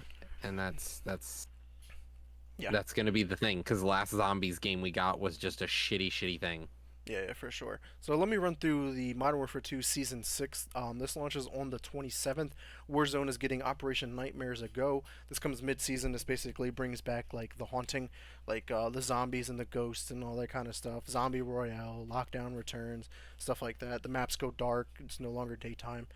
and Yeah. that's gonna be the thing. Because the last zombies game we got was just a shitty thing. Yeah, for sure. So let me run through the Modern Warfare 2 Season 6. This launches on the 27th. Warzone is getting Operation Nightmares a go. This comes mid-season. This basically brings back like the haunting, like the zombies and the ghosts and all that kind of stuff. Zombie Royale, Lockdown returns, stuff like that. The maps go dark. It's no longer daytime.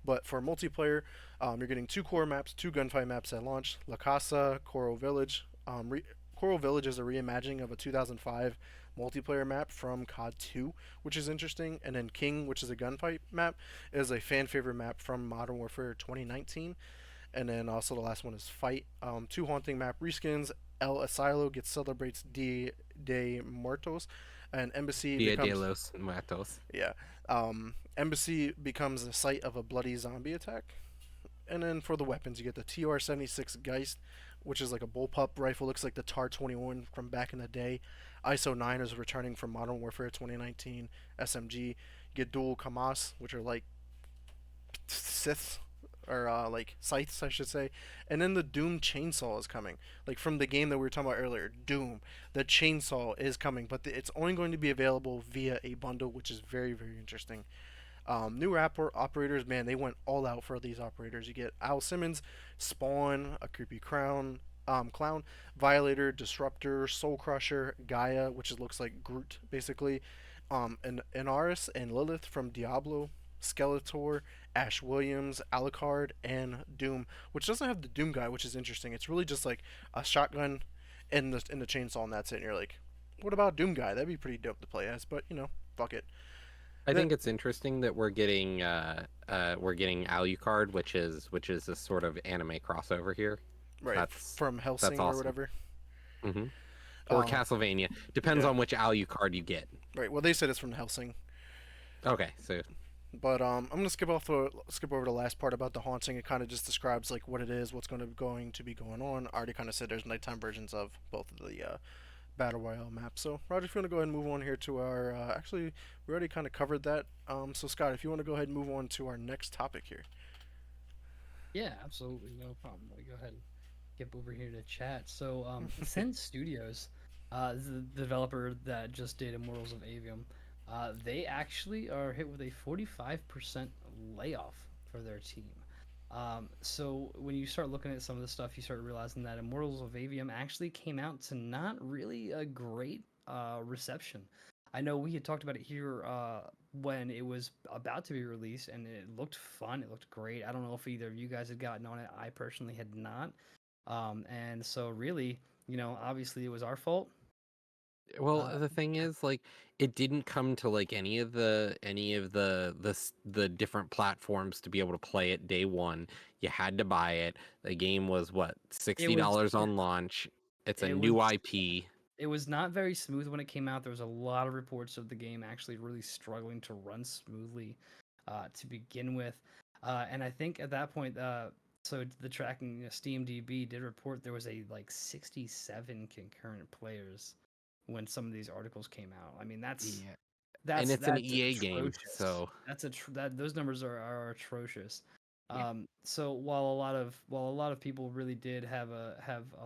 But for multiplayer, you're getting two core maps, two gunfight maps at launch. La Casa, Coral Village. Coral Village is a reimagining of a 2005 multiplayer map from COD 2, which is interesting. And then King, which is a gunfight map, is a fan favorite map from Modern Warfare 2019. And then also the last one is Fight. Two haunting map reskins. El Asilo gets celebrates Dia de Muertos, and Embassy Dia de becomes los Muertos. yeah. Embassy becomes the site of a bloody zombie attack. And then for the weapons, you get the TR-76 Geist, which is like a bullpup rifle, looks like the TAR-21 from back in the day. ISO-9 is returning from Modern Warfare 2019. SMG. You get dual KAMAS, which are like Siths, or like scythes, I should say. And then the Doom chainsaw is coming, like from the game that we were talking about earlier. Doom, the chainsaw is coming, but it's only going to be available via a bundle, which is very interesting. New operators, man, they went all out for these operators. You get Al Simmons, Spawn, a creepy clown, Violator, Disruptor, Soul Crusher, Gaia, which looks like Groot basically, and Inaris and Lilith from Diablo, Skeletor, Ash Williams, Alucard, and Doom, which doesn't have the Doom guy, which is interesting. It's really just like a shotgun in the chainsaw, and that's it. And you're like, what about Doom guy? That'd be pretty dope to play as, but fuck it. I Then think it's interesting that we're getting Alucard, which is a sort of anime crossover here. right That's from that's Helsing or awesome. whatever. hmm Or Um, Castlevania, depends yeah, on which Alucard you get. right. Well, they said it's from Helsing. Okay, so But I'm gonna skip over the last part about the haunting. It kind of just describes like what it is, what's going to be going on. I already kind of said there's nighttime versions of both of the battle royale maps. So Roger, if you want to go ahead and move on here to our actually we already kind of covered that. So Scott, if you want to go ahead and move on to our next topic here. Yeah, absolutely, no problem. Let me go ahead and get over here to chat. So, Ascent Studios, is the developer that just did Immortals of Avium, they actually are hit with a 45% layoff for their team. So when you start looking at some of the stuff, you start realizing that Immortals of Avium actually came out to not really a great reception. I know we had talked about it here when it was about to be released, and it looked fun. It looked great. I don't know if either of you guys had gotten on it. I personally had not. And so really, obviously it was our fault. well, Uh, the thing is, like, it didn't come to like any of the different platforms to be able to play it day one. You had to buy it. The game was what, it sixty was dollars on launch. It's a it new was IP. it was not very smooth when it came out. There was a lot of reports of the game actually really struggling to run smoothly to begin with. And I think at that point, so the tracking SteamDB did report there was a like 67 concurrent players when some of these articles came out. I mean, that's Yeah, and that's it's an that's EA game, atrocious. so That those numbers are atrocious. yeah. So while a lot of people really did have a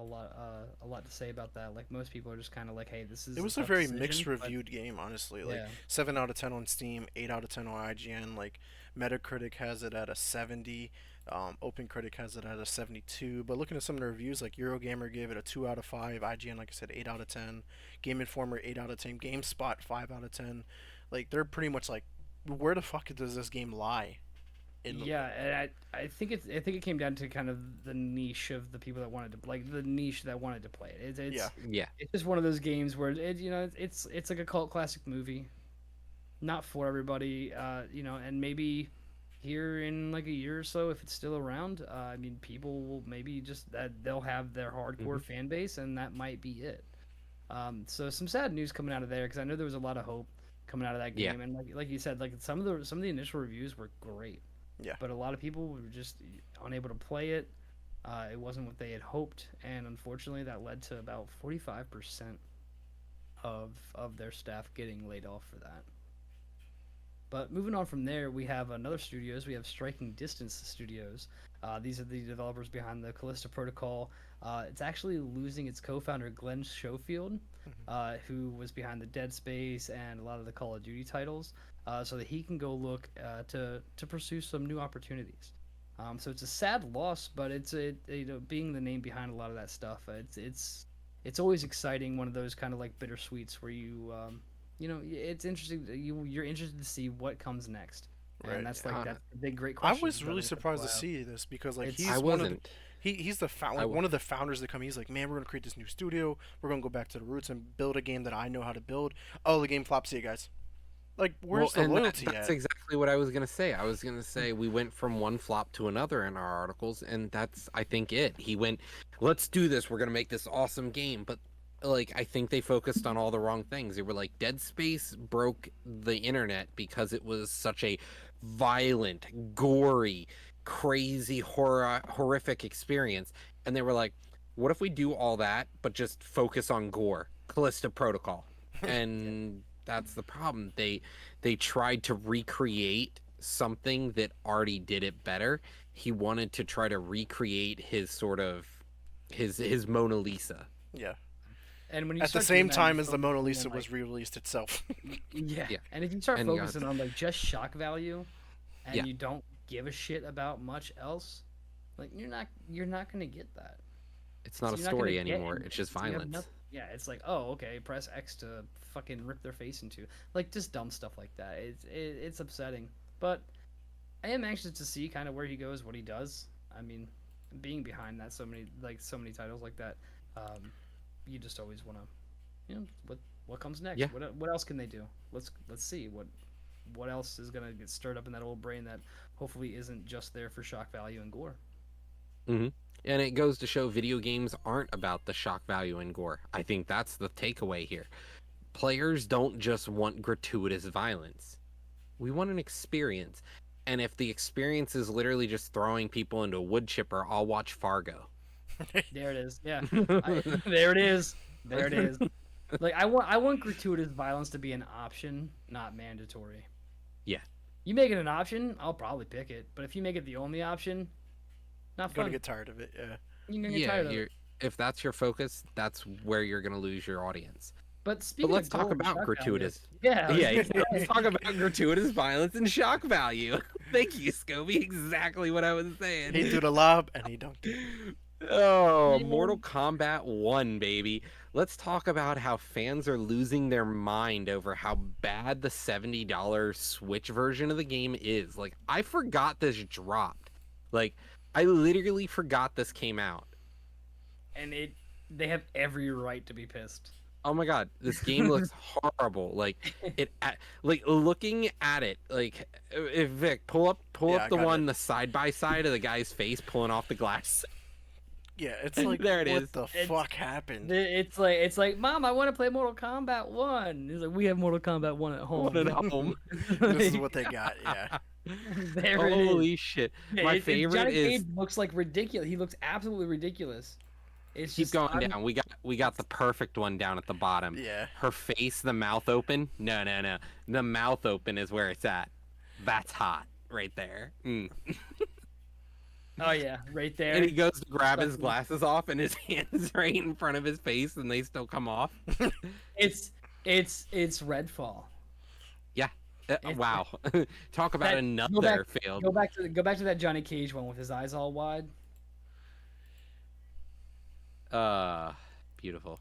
lot to say about that, like most people are just kind of like, hey, this It is a was a tough very mixed decision, but reviewed game, honestly. Like yeah, 7 out of 10 on Steam, 8 out of 10 on IGN. Like Metacritic has it at a 70. OpenCritic has it at a 72. But looking at some of the reviews, like Eurogamer gave it a 2 out of 5. IGN, like I said, 8 out of 10. Game Informer 8 out of 10. GameSpot 5 out of 10. Like they're pretty much like, where the fuck does this game lie? In the, yeah, and I think it came down to kind of the niche of the people that wanted to like the niche that wanted to play it. yeah, Yeah. It's just one of those games where it's like a cult classic movie, not for everybody. And maybe here in like a year or so, if it's still around, I mean, people will maybe just that they'll have their hardcore hmm fan base, and that might be it. So some sad news coming out of there because I know there was a lot of hope coming out of that Yeah. game, and like you said, like some of the initial reviews were great, yeah. but a lot of people were just unable to play it. It wasn't what they had hoped, and unfortunately, that led to about 45% of their staff getting laid off for that. But moving on from there, we have another studios. We have Striking Distance Studios. These are the developers behind the Callisto Protocol. It's actually losing its co-founder Glenn Schofield, Mhm. who was behind the Dead Space and a lot of the Call of Duty titles, so that he can go look to pursue some new opportunities. So it's a sad loss, but being the name behind a lot of that stuff. It's always exciting. One of those kind of like bittersweets where it's interesting. You're interested to see what comes next, and Right. that's the big great I question. was really surprised to see this because like It's I he's one of the wasn't. he's the I like wa- one of the founders that come. He's like, man, we're gonna create this new studio. We're gonna go back to the roots and build a game that I know how to build. Oh, the game flops. See you guys. Like, Well, where's the and loyalty that's at? exactly what I was gonna say. I was gonna say we went from one flop to another in our articles, and that's I think it. He went, let's do this. We're gonna make this awesome game, but like I think they focused on all the wrong things. They were like Dead Space broke the internet because it was such a violent, gory, crazy, horrific experience, and they were like, what if we do all that but just focus on gore? Callisto Protocol, Yeah. and that's the problem. They tried to recreate something that already did it better. He wanted to try to recreate his sort of his Mona Lisa. Yeah. And when you At the start doing same that, time you as the start Mona focusing Lisa on, was re-released itself. yeah. Yeah. And if you start And you focusing on like just shock value, and Yeah. you don't give a shit about much else, like you're not gonna get that. It's not So a you're not gonna story get anymore. anything. It's just So you have violence. nothing. Yeah, it's like, oh, okay, press X to fucking rip their face into, like, just dumb stuff like that. It's upsetting, but I am anxious to see kind of where he goes, what he does. I mean, being behind that so many titles like that, you just always want to, what comes next? Yeah. What else can they do? Let's see what else is gonna get stirred up in that old brain that hopefully isn't just there for shock value and gore. And it goes to show video games aren't about the shock value and gore. I think that's the takeaway here. Players don't just want gratuitous violence. We want an experience. And if the experience is literally just throwing people into a wood chipper, I'll watch Fargo. There it is. Yeah. There it is. There it is. Like I want gratuitous violence to be an option, not mandatory. Yeah. You make it an option, I'll probably pick it. But if you make it the only option, not You're gonna fun. get tired of it. Yeah. You're gonna get tired of it. If that's your focus, that's where you're going to lose your audience. But But speaking let's of talk gore and about shock gratuitous. value, Yeah, let's talk about gratuitous violence and shock value. Thank you, Scobie. Exactly what I was saying. He threw the lob and he dunked it. Oh, Man. Mortal Kombat 1, baby. Let's talk about how fans are losing their mind over how bad the $70 Switch version of the game is. Like, I forgot this dropped. Like, I literally forgot this came out. and they have every right to be pissed. Oh my god, this game looks horrible. Like like looking at it, like if Vic pull up Yeah, I the got one it. the side by side of the guy's face pulling off the glass. Yeah, it's like There it what is. the fuck happened? It's like, Mom, I want to play Mortal Kombat 1. He's like, we have Mortal Kombat 1 at home. One at home. This is what they got. Yeah. There it is. Holy shit! My favorite Johnny is Cage looks like ridiculous. He looks absolutely ridiculous. It's keep just going down. We got the perfect one down at the bottom. Yeah. Her face, the mouth open. No. The mouth open is where it's at. That's hot right there. Mm. Oh yeah, right there. And he goes to grab his glasses off, and his hands right in front of his face, and they still come off. It's Redfall. Yeah. It's- Wow. Talk about That- another failed. Go back to that Johnny Cage one with his eyes all wide. Beautiful.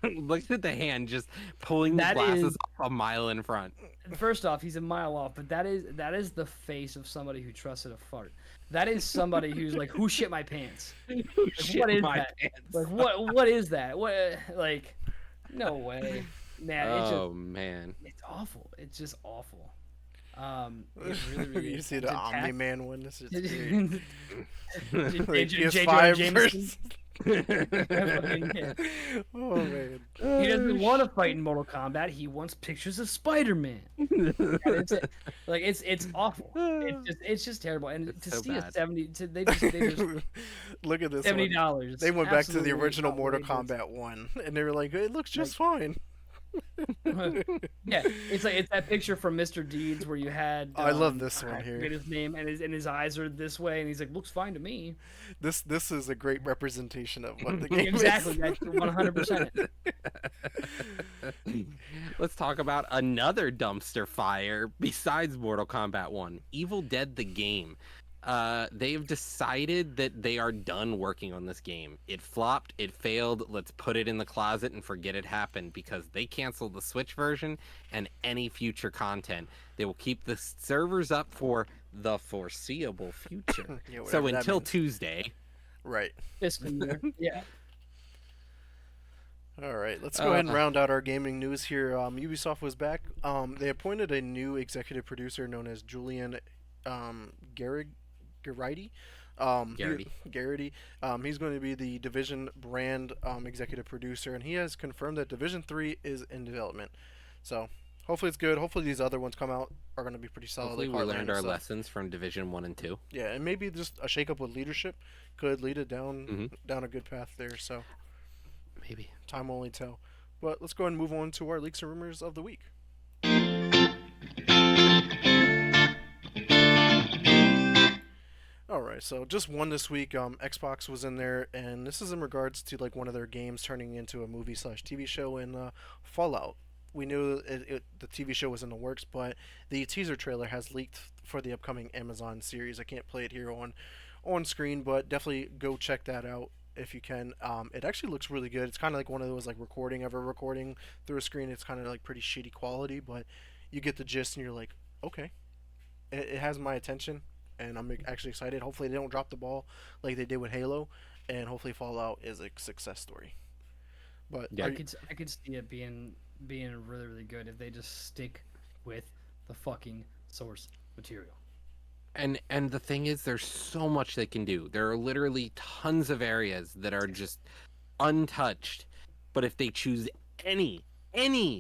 Look at the hand just pulling the That glasses is- off a mile in front. First off, he's a mile off, but that is the face of somebody who trusted a fart. That is somebody who's like, who shit my pants? Shit what is my that? pants. Like what is that? What like no way. Man, Oh man. it's awful. It's just awful. It's really You see the to Omni tap- Man one? This is great. J- J- J- PS5 Jameson. versus- Yeah. Oh man. He doesn't want to fight in Mortal Kombat. He wants pictures of Spider-Man. It's awful. It's just terrible. And It's to so see bad. a 70, they just Look at this one. $70. They went back to the Absolutely original Mortal outrageous. Kombat 1, and they were like, it looks just fine. Yeah, it's that picture from Mr. Deeds where you had. I love this one I here. forget his name, and his eyes are this way, and he's like, looks fine to me. This is a great representation of what the game Exactly, is. that's 100%. Let's talk about another dumpster fire besides Mortal Kombat 1. Evil Dead the game. They've decided that they are done working on this game. It flopped, it failed, let's put it in the closet and forget it happened, because they canceled the Switch version and any future content. They will keep the servers up for the foreseeable future. Yeah, So whatever that until means. Tuesday. Right. Fiscal year. Yeah. All right, let's go ahead and round out our gaming news here. Ubisoft was back. They appointed a new executive producer known as Julian Garrity. Garrity. He's going to be the Division brand executive producer, and he has confirmed that Division 3 is in development. So hopefully it's good. Hopefully these other ones come out are going to be pretty solid. Hopefully like we Heartland learned and our stuff. lessons from Division 1 and 2. Yeah, and maybe just a shakeup with leadership could lead it down a good path there. So Maybe. time will only tell. But let's go ahead and move on to our leaks and rumors of the week. All right, so just one this week. Xbox was in there, and this is in regards to like one of their games turning into a movie slash TV show in Fallout. We knew the TV show was in the works, but the teaser trailer has leaked for the upcoming Amazon series. I can't play it here on screen, but definitely go check that out if you can. It actually looks really good. It's kind of like one of those like recording through a screen. It's kind of like pretty shitty quality, but you get the gist, and you're like, okay, it has my attention, and I'm actually excited. Hopefully, they don't drop the ball like they did with Halo, and hopefully, Fallout is a success story. But Yeah. I could see it being really really good if they just stick with the fucking source material. And the thing is, there's so much they can do. There are literally tons of areas that are just untouched. But if they choose any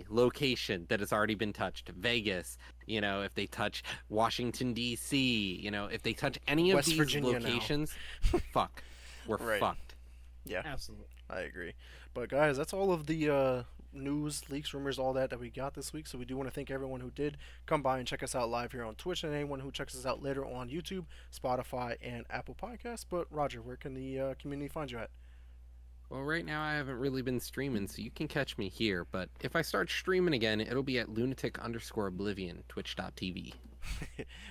location that has already been touched, Vegas, if they touch Washington D.C., if they touch any of West these Virginia now. locations, fuck, we're Right. fucked. yeah, Absolutely. I agree. But guys, that's all of the news, leaks, rumors, all that we got this week. So we do want to thank everyone who did come by and check us out live here on Twitch, and anyone who checks us out later on YouTube, Spotify, and Apple Podcasts. But Roger, where can the community find you at? Well, right now I haven't really been streaming, so you can catch me here. But if I start streaming again, it'll be at lunatic_oblivion, twitch.tv.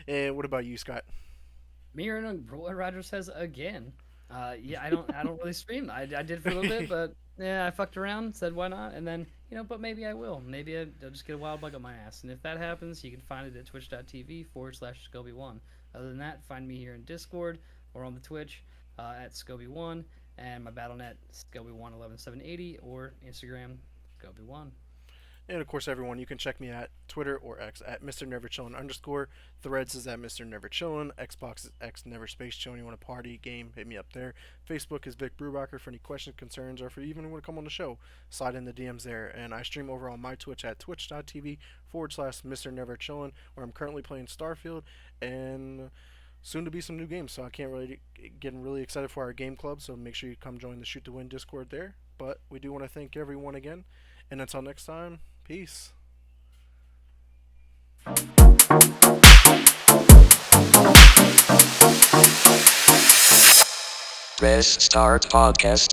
And what about you, Scott? Me or Roy Rogers says again. Yeah, I don't really stream. I did for a little bit, but yeah, I fucked around, said why not, and then but maybe I will. Maybe I'll just get a wild bug on my ass, and if that happens, you can find it at twitch.tv/Scoby1. Other than that, find me here in Discord or on the Twitch at Scoby1, and my BattleNet Scoby1 11780 or Instagram Scoby1. And of course, everyone, you can check me at Twitter or X at Mr. Never Chillin _. Threads is at Mr. Never Chillin. Xbox is X Never Space Chillin. You want a party game? Hit me up there. Facebook is Vic Brubacher for any questions, concerns, or if you even want to come on the show, slide in the DMs there. And I stream over on my Twitch at twitch.tv/Mr. Never Chillin, where I'm currently playing Starfield and soon to be some new games. So I can't really getting really excited for our game club. So make sure you come join the Shoot to Win Discord there. But we do want to thank everyone again. And until next time, peace. Press start podcast.